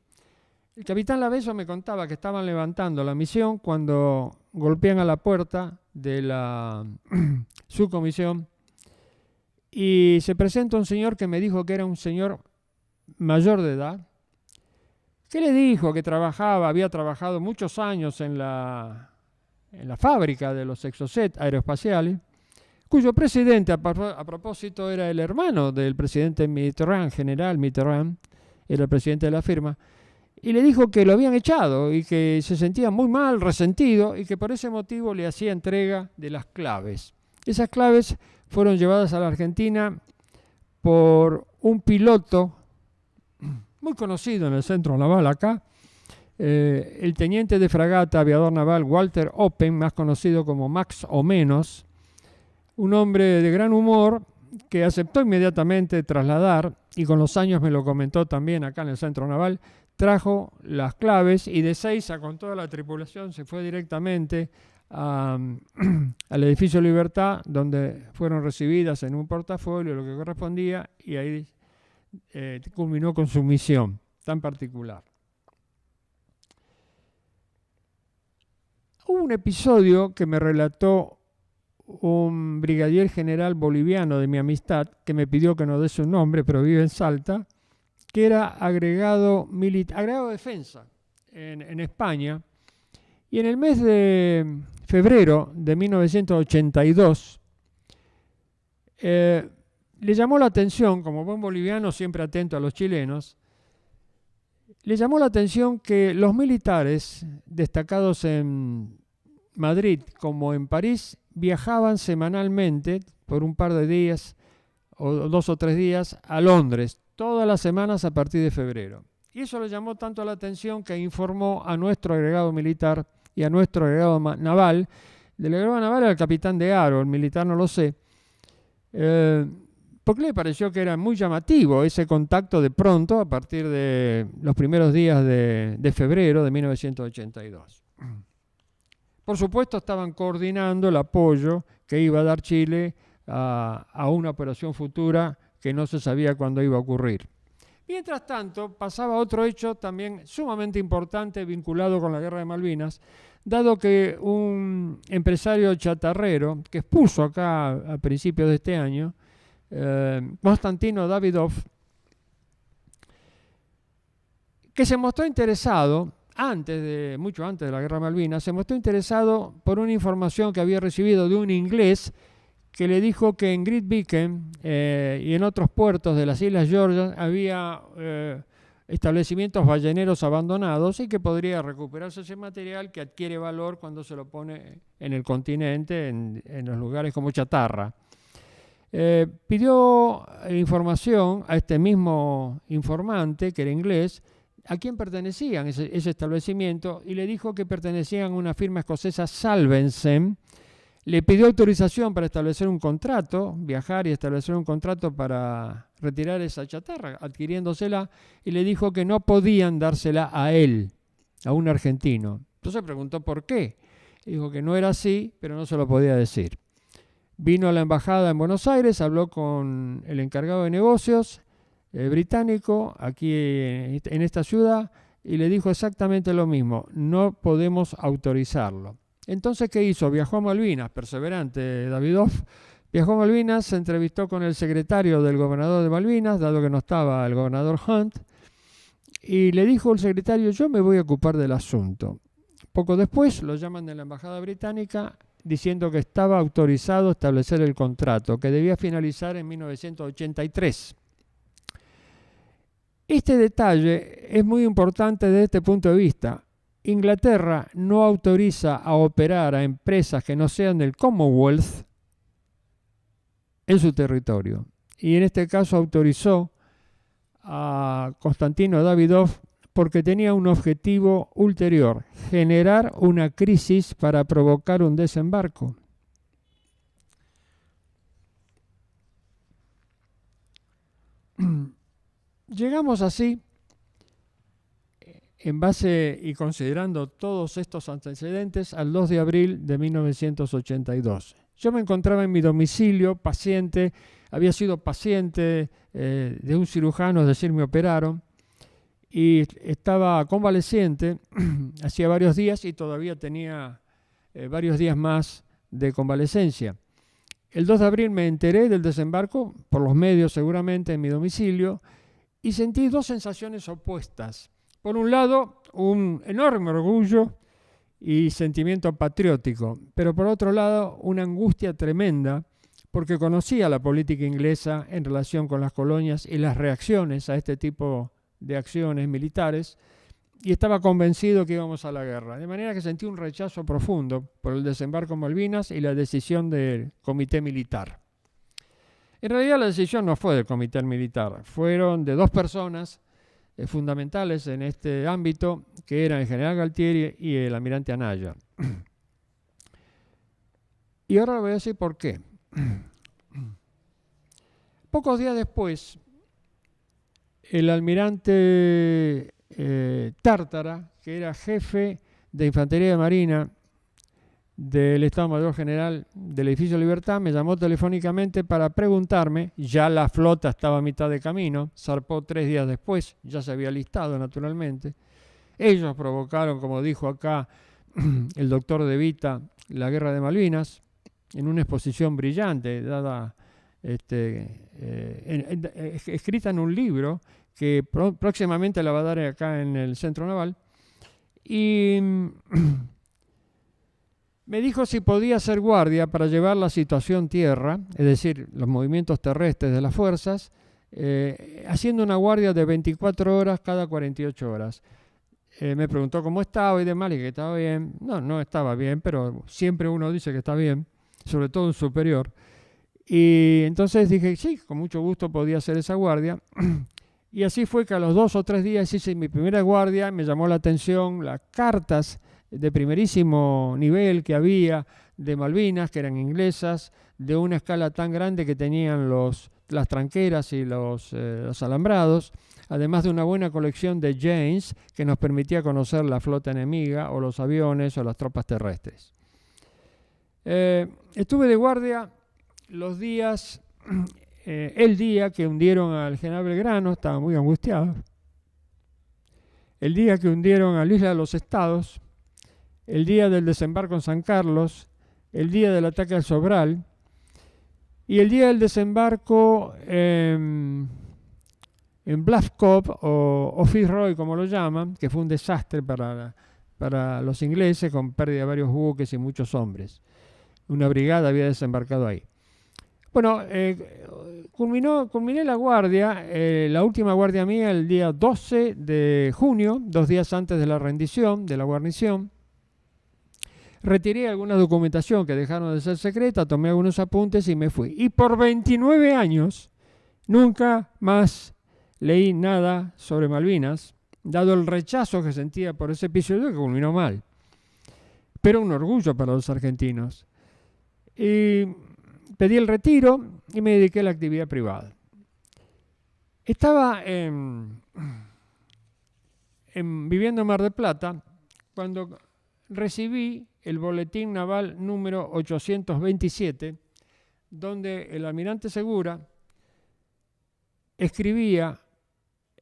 El capitán Laveso me contaba que estaban levantando la misión cuando golpean a la puerta de la subcomisión y se presenta un señor que me dijo que era un señor mayor de edad, que le dijo que había trabajado muchos años en la fábrica de los Exocet aeroespaciales, cuyo presidente, a propósito, era el hermano del presidente Mitterrand, general Mitterrand, era el presidente de la firma, y le dijo que lo habían echado y que se sentía muy mal, resentido, y que por ese motivo le hacía entrega de las claves. Esas claves fueron llevadas a la Argentina por un piloto muy conocido en el centro naval acá, el teniente de fragata aviador naval Walter Oppen, más conocido como Max o Menos, un hombre de gran humor que aceptó inmediatamente trasladar, y con los años me lo comentó también acá en el centro naval, trajo las claves y de Seiza con toda la tripulación se fue directamente al edificio Libertad, donde fueron recibidas en un portafolio lo que correspondía, y ahí culminó con su misión tan particular. Hubo un episodio que me relató un brigadier general boliviano de mi amistad, que me pidió que no dé su nombre, pero vive en Salta, que era agregado de defensa en España, y en el mes de febrero de 1982 le llamó la atención, como buen boliviano siempre atento a los chilenos, le llamó la atención que los militares destacados en Madrid como en París viajaban semanalmente por un par de días o 2 o 3 días a Londres, todas las semanas a partir de febrero. Y eso le llamó tanto la atención que informó a nuestro agregado militar y a nuestro agregado naval. Del agregado naval era el capitán de Aro, el militar no lo sé, porque le pareció que era muy llamativo ese contacto de pronto a partir de los primeros días de febrero de 1982. Por supuesto, estaban coordinando el apoyo que iba a dar Chile a una operación futura que no se sabía cuándo iba a ocurrir. Mientras tanto, pasaba otro hecho también sumamente importante vinculado con la Guerra de Malvinas, dado que un empresario chatarrero que expuso acá a principios de este año, Konstantino Davidov, que se mostró interesado, mucho antes de la Guerra de Malvinas, se mostró interesado por una información que había recibido de un inglés que le dijo que en Grytviken y en otros puertos de las Islas Georgias había establecimientos balleneros abandonados y que podría recuperarse ese material que adquiere valor cuando se lo pone en el continente, en los lugares como chatarra. Pidió información a este mismo informante, que era inglés, a quién pertenecían ese establecimiento, y le dijo que pertenecían a una firma escocesa, Salvensen. Le pidió autorización para establecer un contrato, viajar y establecer un contrato para retirar esa chatarra, adquiriéndosela, y le dijo que no podían dársela a él, a un argentino. Entonces preguntó por qué. Dijo que no era así, pero no se lo podía decir. Vino a la embajada en Buenos Aires, habló con el encargado de negocios británico aquí en esta ciudad y le dijo exactamente lo mismo: no podemos autorizarlo. Entonces, ¿qué hizo? Viajó a Malvinas, perseverante Davidov, viajó a Malvinas, se entrevistó con el secretario del gobernador de Malvinas, dado que no estaba el gobernador Hunt, y le dijo el secretario: yo me voy a ocupar del asunto. Poco después lo llaman de la embajada británica diciendo que estaba autorizado a establecer el contrato, que debía finalizar en 1983. Este detalle es muy importante desde este punto de vista. Inglaterra no autoriza a operar a empresas que no sean del Commonwealth en su territorio. Y en este caso autorizó a Konstantino Davidov porque tenía un objetivo ulterior: generar una crisis para provocar un desembarco. Llegamos así, en base y considerando todos estos antecedentes, al 2 de abril de 1982. Yo me encontraba en mi domicilio, paciente, había sido paciente de un cirujano, es decir, me operaron, y estaba convaleciente hacía varios días y todavía tenía varios días más de convalecencia. El 2 de abril me enteré del desembarco, por los medios seguramente, en mi domicilio, y sentí dos sensaciones opuestas. Por un lado, un enorme orgullo y sentimiento patriótico, pero por otro lado, una angustia tremenda, porque conocía la política inglesa en relación con las colonias y las reacciones a este tipo de acciones militares, y estaba convencido que íbamos a la guerra. De manera que sentí un rechazo profundo por el desembarco en Malvinas y la decisión del comité militar. En realidad la decisión no fue del comité militar, fueron de dos personas fundamentales en este ámbito, que eran el general Galtieri y el almirante Anaya. Y ahora le voy a decir por qué. Pocos días después, el almirante Tártara, que era jefe de Infantería de Marina del Estado Mayor General del Edificio Libertad, me llamó telefónicamente para preguntarme. Ya la flota estaba a mitad de camino, zarpó 3 días después, ya se había listado naturalmente. Ellos provocaron, como dijo acá el doctor De Vita, la Guerra de Malvinas, en una exposición brillante, dada escrita en un libro que próximamente la va a dar acá en el Centro Naval. Y me dijo si podía hacer guardia para llevar la situación tierra, es decir, los movimientos terrestres de las fuerzas, haciendo una guardia de 24 horas cada 48 horas. Me preguntó cómo estaba y demás, y que estaba bien. No estaba bien, pero siempre uno dice que está bien, sobre todo un superior. Y entonces dije, sí, con mucho gusto podía hacer esa guardia. Y así fue que a los 2 o 3 días hice mi primera guardia. Me llamó la atención las cartas de primerísimo nivel que había de Malvinas, que eran inglesas, de una escala tan grande que tenían los las tranqueras y los alambrados, además de una buena colección de Janes que nos permitía conocer la flota enemiga o los aviones o las tropas terrestres. Estuve de guardia los días, el día que hundieron al general Belgrano, estaba muy angustiado, el día que hundieron a la Isla de los Estados, el día del desembarco en San Carlos, el día del ataque al Sobral y el día del desembarco en Bluff Cove o Fitzroy, como lo llaman, que fue un desastre para los ingleses, con pérdida de varios buques y muchos hombres. Una brigada había desembarcado ahí. Bueno, culminé la guardia, la última guardia mía, el día 12 de junio, 2 días antes de la rendición, de la guarnición. Retiré alguna documentación que dejaron de ser secreta, tomé algunos apuntes y me fui. Y por 29 años nunca más leí nada sobre Malvinas, dado el rechazo que sentía por ese episodio que culminó mal. Pero un orgullo para los argentinos. Y pedí el retiro y me dediqué a la actividad privada. Estaba viviendo en Mar del Plata cuando recibí el boletín naval número 827, donde el almirante Segura escribía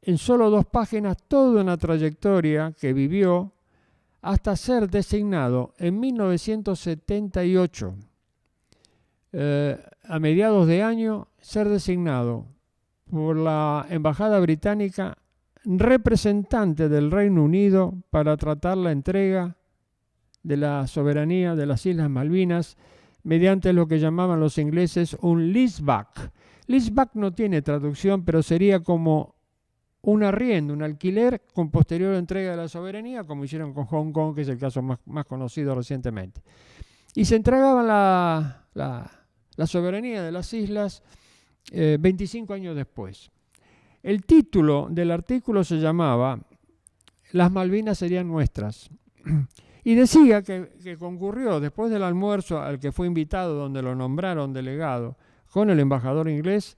en solo 2 páginas toda una trayectoria que vivió hasta ser designado en 1978, a mediados de año, ser designado por la Embajada Británica representante del Reino Unido para tratar la entrega de la soberanía de las Islas Malvinas mediante lo que llamaban los ingleses un leaseback. Leaseback no tiene traducción, pero sería como un arriendo, un alquiler con posterior entrega de la soberanía, como hicieron con Hong Kong, que es el caso más conocido recientemente. Y se entregaban la soberanía de las islas 25 años después. El título del artículo se llamaba "Las Malvinas serían nuestras". Y decía que concurrió después del almuerzo al que fue invitado, donde lo nombraron delegado, con el embajador inglés.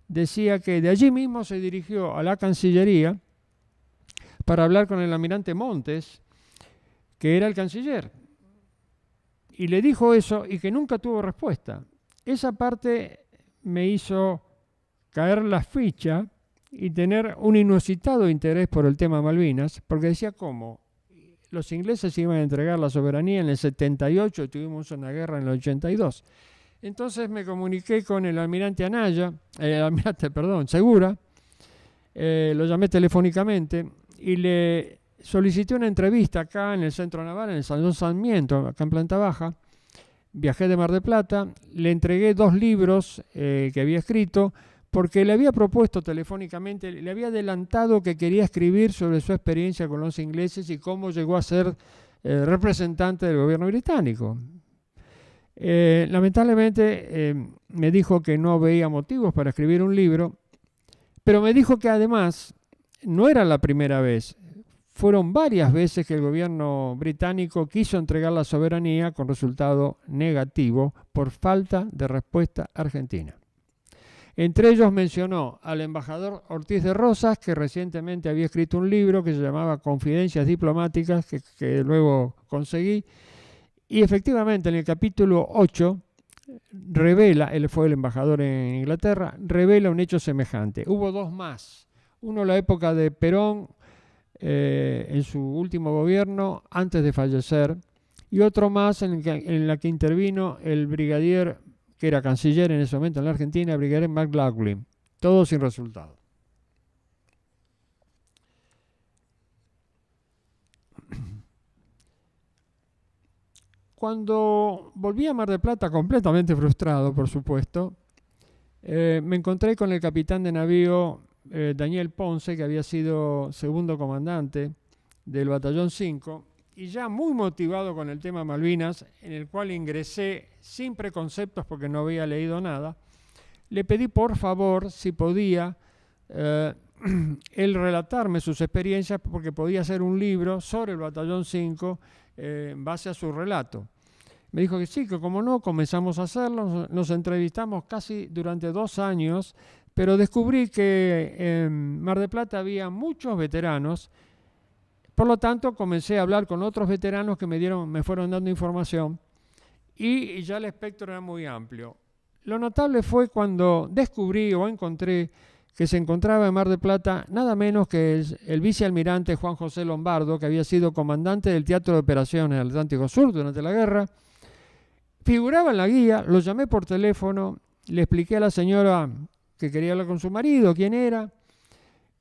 Decía que de allí mismo se dirigió a la Cancillería para hablar con el almirante Montes, que era el canciller. Y le dijo eso y que nunca tuvo respuesta. Esa parte me hizo caer la ficha y tener un inusitado interés por el tema Malvinas, porque decía cómo los ingleses iban a entregar la soberanía en el 78 y tuvimos una guerra en el 82. Entonces me comuniqué con el almirante Segura, lo llamé telefónicamente y le solicité una entrevista acá en el Centro Naval, en el Salón Sarmiento, acá en planta baja. Viajé de Mar del Plata, le entregué 2 libros que había escrito, porque le había propuesto telefónicamente, le había adelantado que quería escribir sobre su experiencia con los ingleses y cómo llegó a ser representante del gobierno británico. Lamentablemente me dijo que no veía motivos para escribir un libro, pero me dijo que además no era la primera vez. Fueron varias veces que el gobierno británico quiso entregar la soberanía con resultado negativo por falta de respuesta argentina. Entre ellos mencionó al embajador Ortiz de Rosas, que recientemente había escrito un libro que se llamaba Confidencias Diplomáticas, que luego conseguí. Y efectivamente en el capítulo 8 revela, él fue el embajador en Inglaterra, revela un hecho semejante. Hubo 2 más. Uno en la época de Perón, en su último gobierno, antes de fallecer, y otro más en la que intervino el brigadier, que era canciller en ese momento en la Argentina, brigadier McLaughlin. Todo sin resultado. Cuando volví a Mar del Plata, completamente frustrado, por supuesto, me encontré con el capitán de navío Daniel Ponce, que había sido segundo comandante del Batallón 5, y ya muy motivado con el tema Malvinas, en el cual ingresé sin preconceptos porque no había leído nada. Le pedí por favor si podía él relatarme sus experiencias, porque podía hacer un libro sobre el Batallón 5 en base a su relato. Me dijo que sí, que como no, comenzamos a hacerlo, nos entrevistamos casi durante 2 años, pero descubrí que en Mar del Plata había muchos veteranos, por lo tanto comencé a hablar con otros veteranos que me fueron dando información y ya el espectro era muy amplio. Lo notable fue cuando descubrí o encontré que se encontraba en Mar del Plata nada menos que el vicealmirante Juan José Lombardo, que había sido comandante del Teatro de Operaciones del Atlántico Sur durante la guerra. Figuraba en la guía, lo llamé por teléfono, le expliqué a la señora que quería hablar con su marido, quién era,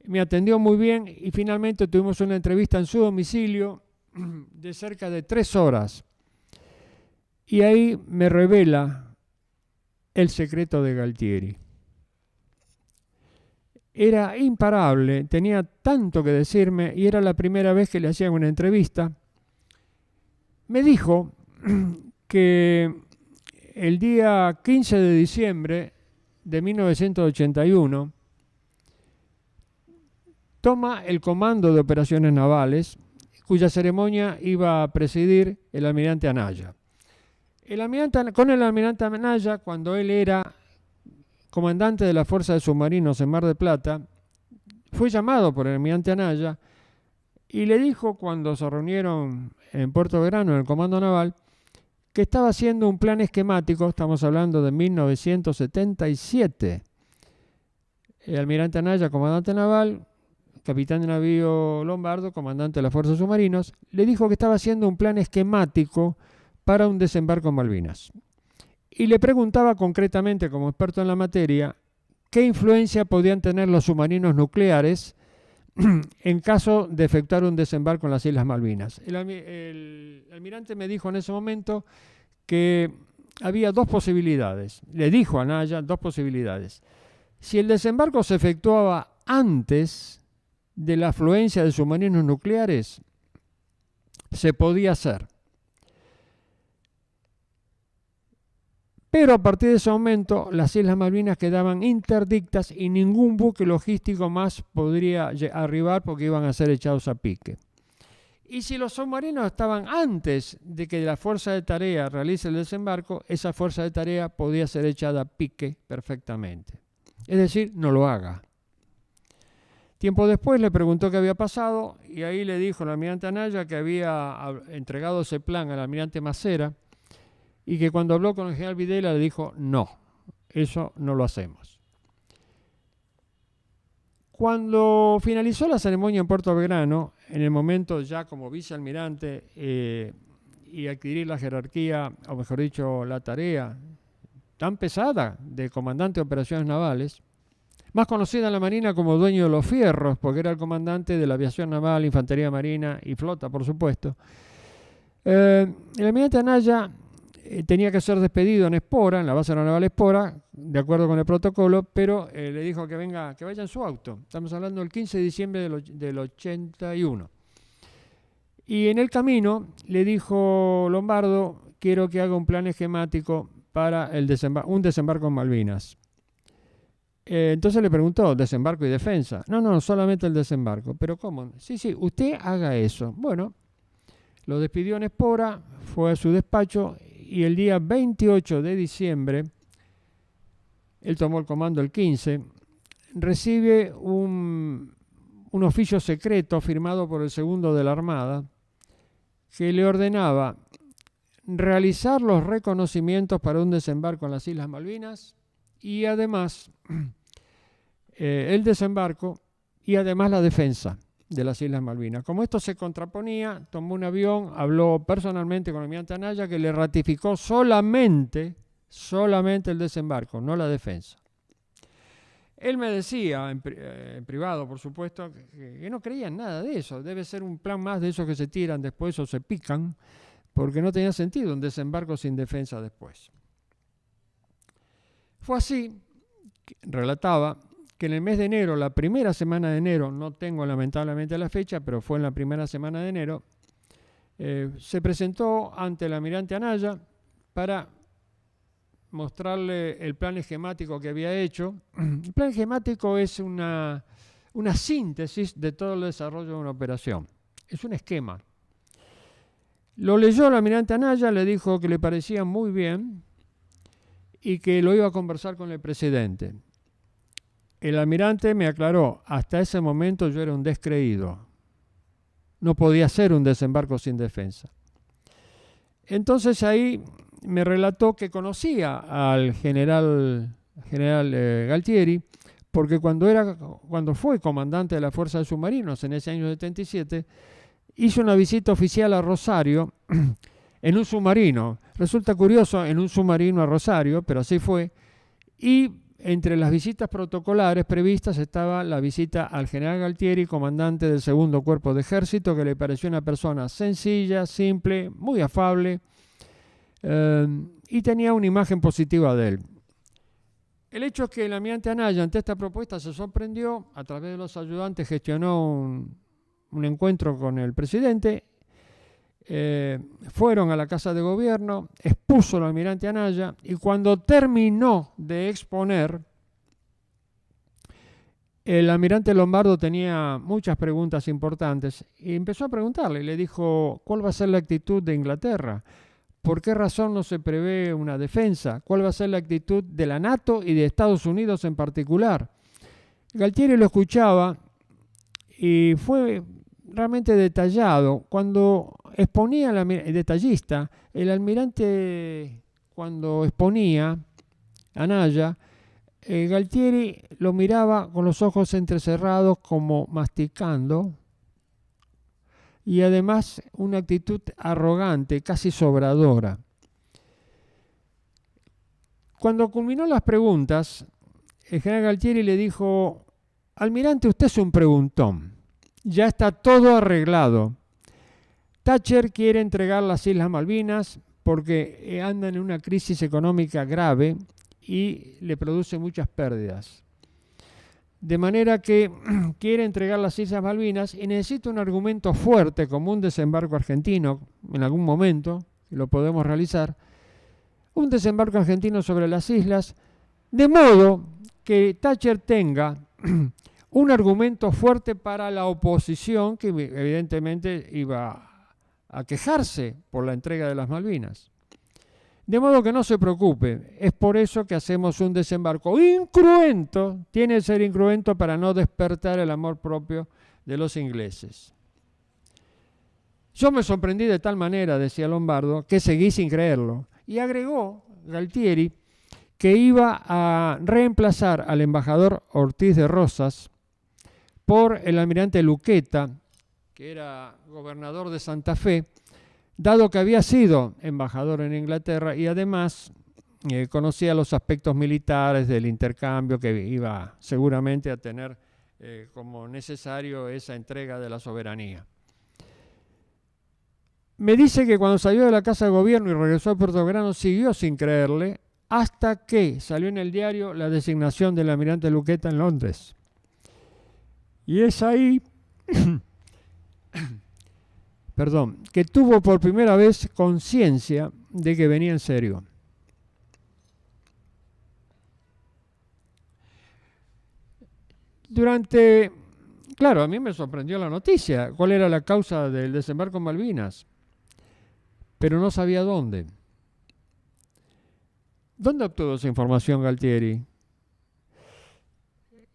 me atendió muy bien y finalmente tuvimos una entrevista en su domicilio de cerca de 3 horas. Y ahí me revela el secreto de Galtieri. Era imparable, tenía tanto que decirme y era la primera vez que le hacían una entrevista. Me dijo que el día 15 de diciembre de 1981 toma el comando de operaciones navales, cuya ceremonia iba a presidir el almirante Anaya. Con el almirante Anaya, cuando él era comandante de la Fuerza de Submarinos en Mar del Plata, fue llamado por el almirante Anaya y le dijo, cuando se reunieron en Puerto Belgrano, en el Comando Naval, que estaba haciendo un plan esquemático, estamos hablando de 1977. El almirante Anaya, comandante naval, capitán de navío Lombardo, comandante de la Fuerza de Submarinos, le dijo que estaba haciendo un plan esquemático para un desembarco en Malvinas. Y le preguntaba concretamente, como experto en la materia, qué influencia podían tener los submarinos nucleares en caso de efectuar un desembarco en las Islas Malvinas. El almirante me dijo en ese momento que había 2 posibilidades. Le dijo a Anaya 2 posibilidades. Si el desembarco se efectuaba antes de la afluencia de submarinos nucleares, se podía hacer. Pero a partir de ese momento, las Islas Malvinas quedaban interdictas y ningún buque logístico más podría arribar porque iban a ser echados a pique. Y si los submarinos estaban antes de que la fuerza de tarea realice el desembarco, esa fuerza de tarea podía ser echada a pique perfectamente. Es decir, no lo haga. Tiempo después le preguntó qué había pasado y ahí le dijo el almirante Anaya que había entregado ese plan al almirante Macera, y que cuando habló con el general Videla le dijo, no, eso no lo hacemos. Cuando finalizó la ceremonia en Puerto Belgrano, en el momento ya como vicealmirante y adquirir la jerarquía, o mejor dicho, la tarea tan pesada de comandante de operaciones navales, más conocida en la Marina como dueño de los fierros, porque era el comandante de la aviación naval, infantería marina y flota, por supuesto, el almirante Anaya tenía que ser despedido en Espora, en la base aeronaval Espora, de acuerdo con el protocolo, pero le dijo que vaya en su auto. Estamos hablando del 15 de diciembre del 81. Y en el camino le dijo Lombardo, quiero que haga un plan esquemático para un desembarco en Malvinas. Entonces le preguntó, ¿desembarco y defensa? No, solamente el desembarco. ¿Pero cómo? Sí, usted haga eso. Bueno, lo despidió en Espora, fue a su despacho y el día 28 de diciembre, él tomó el comando el 15, recibe un oficio secreto firmado por el segundo de la Armada que le ordenaba realizar los reconocimientos para un desembarco en las Islas Malvinas y además el desembarco y además la defensa de las Islas Malvinas. Como esto se contraponía, tomó un avión, habló personalmente con el almirante Anaya, que le ratificó solamente el desembarco, no la defensa. Él me decía, en privado por supuesto, que no creía en nada de eso. Debe ser un plan más de esos que se tiran después o se pican, porque no tenía sentido un desembarco sin defensa después. Fue así, relataba, que en el mes de enero, la primera semana de enero, no tengo lamentablemente la fecha, pero fue en la primera semana de enero, se presentó ante el almirante Anaya para mostrarle el plan esquemático que había hecho. El plan esquemático es una síntesis de todo el desarrollo de una operación. Es un esquema. Lo leyó el almirante Anaya, le dijo que le parecía muy bien y que lo iba a conversar con el presidente. El almirante me aclaró, hasta ese momento yo era un descreído. No podía hacer un desembarco sin defensa. Entonces ahí me relató que conocía al general Galtieri, porque cuando fue comandante de la Fuerza de Submarinos en ese año 77, hizo una visita oficial a Rosario en un submarino. Resulta curioso, en un submarino a Rosario, pero así fue. Y entre las visitas protocolares previstas estaba la visita al general Galtieri, comandante del segundo cuerpo de ejército, que le pareció una persona sencilla, simple, muy afable, y tenía una imagen positiva de él. El hecho es que el almirante Anaya, ante esta propuesta, se sorprendió, a través de los ayudantes gestionó un encuentro con el presidente, fueron a la Casa de Gobierno, expuso al almirante Anaya, y cuando terminó de exponer, el almirante Lombardo tenía muchas preguntas importantes y empezó a preguntarle, le dijo, ¿cuál va a ser la actitud de Inglaterra? ¿Por qué razón no se prevé una defensa? ¿Cuál va a ser la actitud de la NATO y de Estados Unidos en particular? Galtieri lo escuchaba y fue realmente detallado. Cuando exponía, detallista, el almirante, cuando exponía Anaya, Galtieri lo miraba con los ojos entrecerrados como masticando, y además una actitud arrogante, casi sobradora. Cuando culminó las preguntas, el general Galtieri le dijo, almirante, usted es un preguntón, ya está todo arreglado. Thatcher quiere entregar las Islas Malvinas porque anda en una crisis económica grave y le produce muchas pérdidas. De manera que quiere entregar las Islas Malvinas y necesita un argumento fuerte como un desembarco argentino en algún momento, y lo podemos realizar, un desembarco argentino sobre las islas, de modo que Thatcher tenga un argumento fuerte para la oposición que evidentemente iba a quejarse por la entrega de las Malvinas. De modo que no se preocupe, es por eso que hacemos un desembarco incruento, tiene que ser incruento para no despertar el amor propio de los ingleses. Yo me sorprendí de tal manera, decía Lombardo, que seguí sin creerlo. Y agregó Galtieri que iba a reemplazar al embajador Ortiz de Rosas por el almirante Luqueta, que era gobernador de Santa Fe, dado que había sido embajador en Inglaterra y además conocía los aspectos militares del intercambio que iba seguramente a tener como necesario esa entrega de la soberanía. Me dice que cuando salió de la Casa de Gobierno y regresó a Puerto Belgrano siguió sin creerle hasta que salió en el diario la designación del almirante Luqueta en Londres. Y es ahí que tuvo por primera vez conciencia de que venía en serio. Claro, a mí me sorprendió la noticia, cuál era la causa del desembarco en Malvinas, pero no sabía dónde. ¿Dónde obtuvo esa información Galtieri?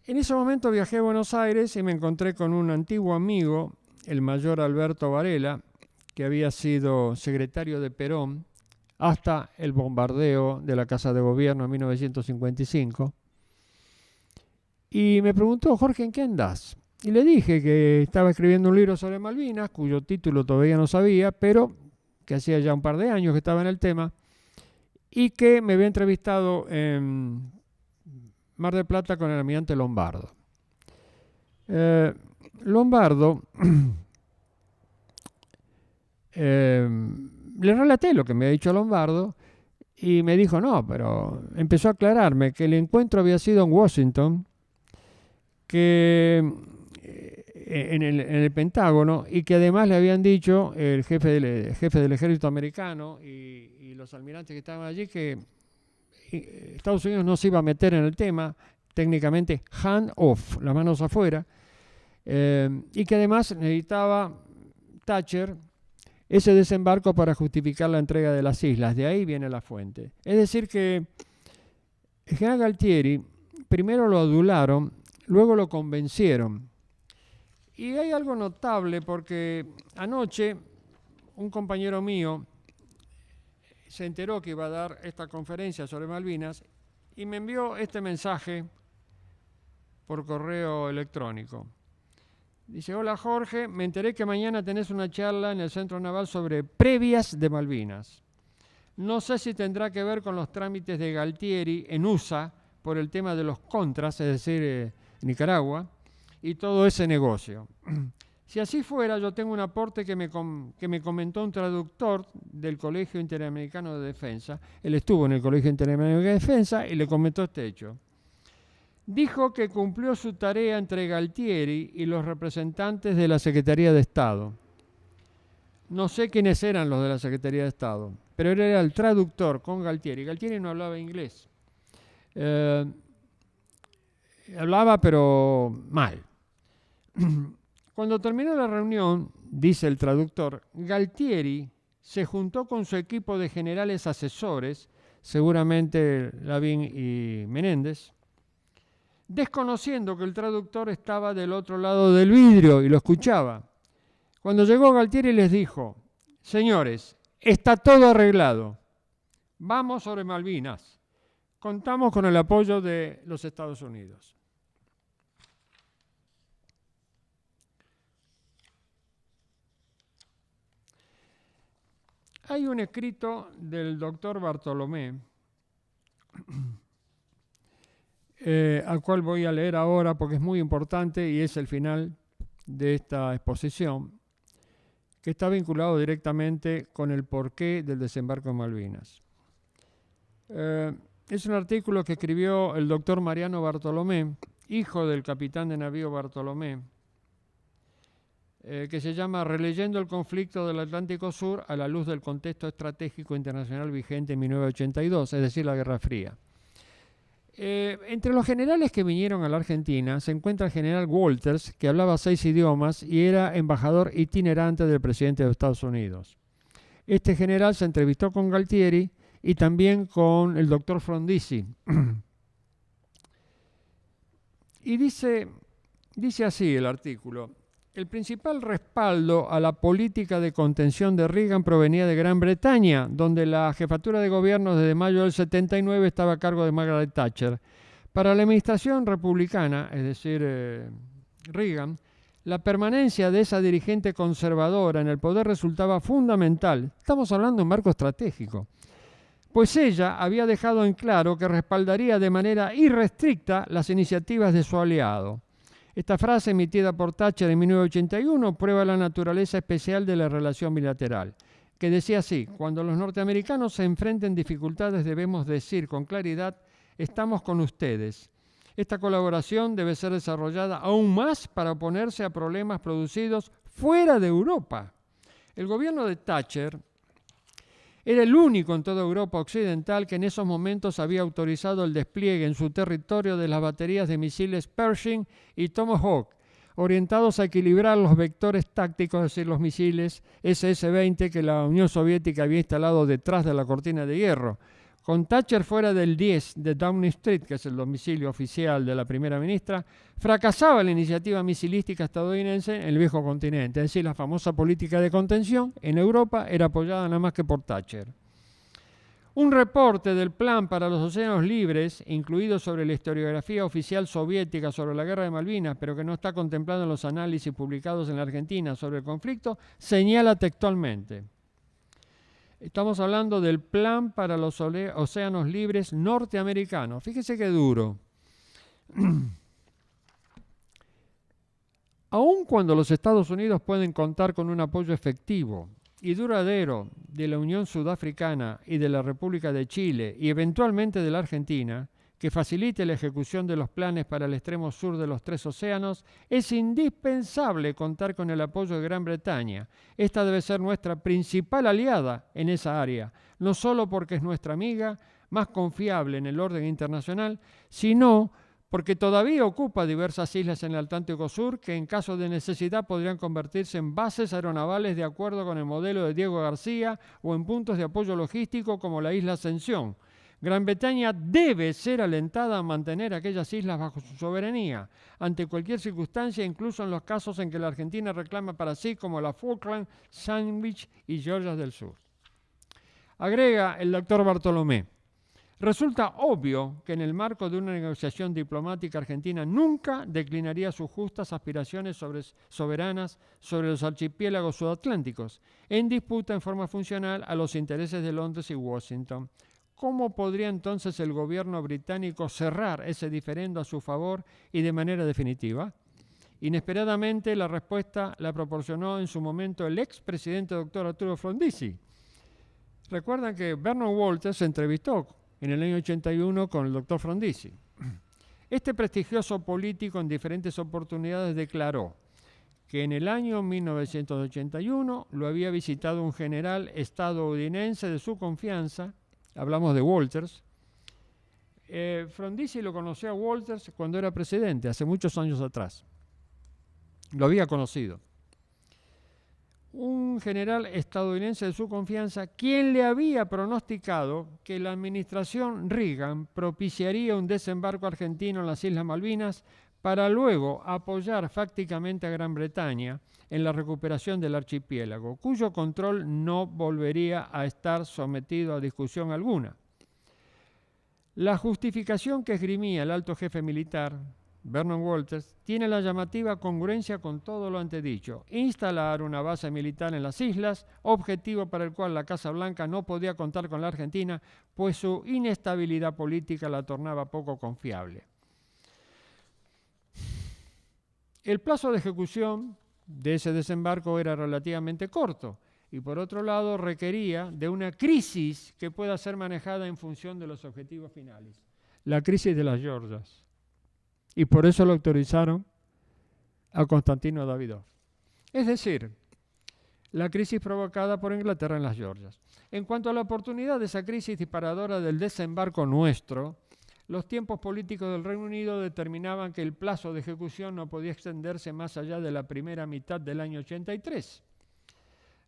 En ese momento viajé a Buenos Aires y me encontré con un antiguo amigo, el mayor Alberto Varela, que había sido secretario de Perón hasta el bombardeo de la Casa de Gobierno en 1955. Y me preguntó, Jorge, ¿en qué andás? Y le dije que estaba escribiendo un libro sobre Malvinas, cuyo título todavía no sabía, pero que hacía ya un par de años que estaba en el tema, y que me había entrevistado en Mar del Plata con el almirante Lombardo. Lombardo, le relaté lo que me había dicho Lombardo y me dijo, no, pero empezó a aclararme que el encuentro había sido en Washington, que en el Pentágono, y que además le habían dicho el jefe del ejército americano y los almirantes que estaban allí que Estados Unidos no se iba a meter en el tema, técnicamente hand off, las manos afuera, y que además necesitaba Thatcher ese desembarco para justificar la entrega de las islas. De ahí viene la fuente. Es decir que el general Galtieri primero lo adularon, luego lo convencieron. Y hay algo notable porque anoche un compañero mío se enteró que iba a dar esta conferencia sobre Malvinas y me envió este mensaje por correo electrónico. Dice: hola Jorge, me enteré que mañana tenés una charla en el Centro Naval sobre previas de Malvinas. No sé si tendrá que ver con los trámites de Galtieri en USA por el tema de los contras, es decir, Nicaragua, y todo ese negocio. Si así fuera, yo tengo un aporte que me comentó un traductor del Colegio Interamericano de Defensa. Él estuvo en el Colegio Interamericano de Defensa y le comentó este hecho. Dijo que cumplió su tarea entre Galtieri y los representantes de la Secretaría de Estado. No sé quiénes eran los de la Secretaría de Estado, pero él era el traductor con Galtieri. Galtieri no hablaba inglés. Hablaba, pero mal. Cuando terminó la reunión, dice el traductor, Galtieri se juntó con su equipo de generales asesores, seguramente Lavín y Menéndez, desconociendo que el traductor estaba del otro lado del vidrio y lo escuchaba. Cuando llegó Galtieri les dijo: señores, está todo arreglado. Vamos sobre Malvinas. Contamos con el apoyo de los Estados Unidos. Hay un escrito del doctor Bartolomé, al cual voy a leer ahora porque es muy importante y es el final de esta exposición, que está vinculado directamente con el porqué del desembarco en Malvinas. Es un artículo que escribió el doctor Mariano Bartolomé, hijo del capitán de navío Bartolomé, que se llama Releyendo el conflicto del Atlántico Sur a la luz del contexto estratégico internacional vigente en 1982, es decir, la Guerra Fría. Entre los generales que vinieron a la Argentina se encuentra el general Walters, que hablaba 6 idiomas y era embajador itinerante del presidente de Estados Unidos. Este general se entrevistó con Galtieri y también con el doctor Frondizi. Y dice así el artículo: el principal respaldo a la política de contención de Reagan provenía de Gran Bretaña, donde la jefatura de gobierno desde mayo del 79 estaba a cargo de Margaret Thatcher. Para la administración republicana, es decir, Reagan, la permanencia de esa dirigente conservadora en el poder resultaba fundamental. Estamos hablando de un marco estratégico. Pues ella había dejado en claro que respaldaría de manera irrestricta las iniciativas de su aliado. Esta frase, emitida por Thatcher en 1981, prueba la naturaleza especial de la relación bilateral, que decía así: cuando los norteamericanos se enfrenten dificultades debemos decir con claridad, estamos con ustedes. Esta colaboración debe ser desarrollada aún más para oponerse a problemas producidos fuera de Europa. El gobierno de Thatcher era el único en toda Europa occidental que en esos momentos había autorizado el despliegue en su territorio de las baterías de misiles Pershing y Tomahawk, orientados a equilibrar los vectores tácticos, es decir, los misiles SS-20 que la Unión Soviética había instalado detrás de la cortina de hierro. Con Thatcher fuera del 10 de Downing Street, que es el domicilio oficial de la primera ministra, fracasaba la iniciativa misilística estadounidense en el viejo continente. Es decir, la famosa política de contención en Europa era apoyada nada más que por Thatcher. Un reporte del Plan para los Océanos Libres, incluido sobre la historiografía oficial soviética sobre la Guerra de Malvinas, pero que no está contemplado en los análisis publicados en la Argentina sobre el conflicto, señala textualmente: estamos hablando del Plan para los Océanos Libres norteamericanos. Fíjese qué duro. Aun cuando los Estados Unidos pueden contar con un apoyo efectivo y duradero de la Unión Sudafricana y de la República de Chile y eventualmente de la Argentina, que facilite la ejecución de los planes para el extremo sur de los 3 océanos, es indispensable contar con el apoyo de Gran Bretaña. Esta debe ser nuestra principal aliada en esa área, no solo porque es nuestra amiga más confiable en el orden internacional, sino porque todavía ocupa diversas islas en el Atlántico Sur que en caso de necesidad podrían convertirse en bases aeronavales de acuerdo con el modelo de Diego García o en puntos de apoyo logístico como la isla Ascensión. Gran Bretaña debe ser alentada a mantener aquellas islas bajo su soberanía, ante cualquier circunstancia, incluso en los casos en que la Argentina reclama para sí como la Falkland, Sandwich y Georgias del Sur. Agrega el doctor Bartolomé: resulta obvio que en el marco de una negociación diplomática Argentina nunca declinaría sus justas aspiraciones soberanas sobre los archipiélagos sudatlánticos, en disputa en forma funcional a los intereses de Londres y Washington. ¿Cómo podría entonces el gobierno británico cerrar ese diferendo a su favor y de manera definitiva? Inesperadamente la respuesta la proporcionó en su momento el expresidente doctor Arturo Frondizi. Recuerdan que Vernon Walters se entrevistó en el año 81 con el doctor Frondizi. Este prestigioso político en diferentes oportunidades declaró que en el año 1981 lo había visitado un general estadounidense de su confianza, hablamos de Walters. Frondizi lo conoció a Walters cuando era presidente, hace muchos años atrás. Lo había conocido. Un general estadounidense de su confianza, quien le había pronosticado que la administración Reagan propiciaría un desembarco argentino en las Islas Malvinas para luego apoyar fácticamente a Gran Bretaña en la recuperación del archipiélago, cuyo control no volvería a estar sometido a discusión alguna. La justificación que esgrimía el alto jefe militar, Vernon Walters, tiene la llamativa congruencia con todo lo antedicho: instalar una base militar en las islas, objetivo para el cual la Casa Blanca no podía contar con la Argentina, pues su inestabilidad política la tornaba poco confiable. El plazo de ejecución de ese desembarco era relativamente corto y, por otro lado, requería de una crisis que pueda ser manejada en función de los objetivos finales. La crisis de las Georgias. Y por eso lo autorizaron a Constantino Davidoff. Es decir, la crisis provocada por Inglaterra en las Georgias. En cuanto a la oportunidad de esa crisis disparadora del desembarco nuestro, los tiempos políticos del Reino Unido determinaban que el plazo de ejecución no podía extenderse más allá de la primera mitad del año 83.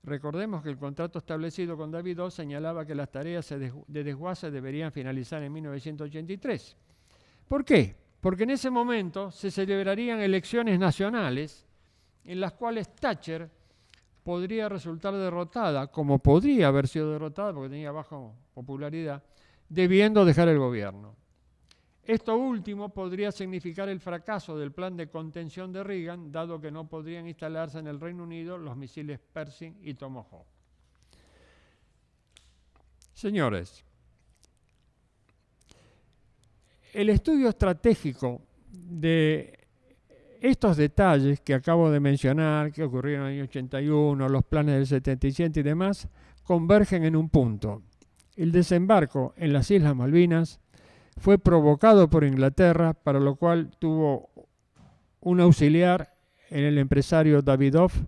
Recordemos que el contrato establecido con Davidoff señalaba que las tareas de desguace deberían finalizar en 1983. ¿Por qué? Porque en ese momento se celebrarían elecciones nacionales en las cuales Thatcher podría resultar derrotada, como podría haber sido derrotada porque tenía baja popularidad, debiendo dejar el gobierno. Esto último podría significar el fracaso del plan de contención de Reagan, dado que no podrían instalarse en el Reino Unido los misiles Pershing y Tomahawk. Señores, el estudio estratégico de estos detalles que acabo de mencionar, que ocurrieron en el año 81, los planes del 77 y demás, convergen en un punto. El desembarco en las Islas Malvinas fue provocado por Inglaterra, para lo cual tuvo un auxiliar en el empresario Davidoff,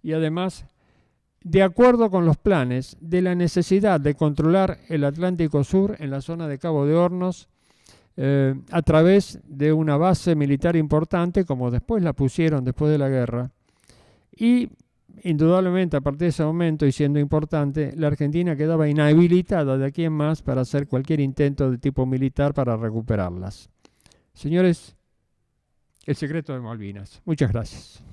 y además, de acuerdo con los planes de la necesidad de controlar el Atlántico Sur en la zona de Cabo de Hornos, a través de una base militar importante, como después la pusieron después de la guerra, y indudablemente a partir de ese momento, y siendo importante, la Argentina quedaba inhabilitada de aquí en más para hacer cualquier intento de tipo militar para recuperarlas. Señores, el secreto de Malvinas. Muchas gracias.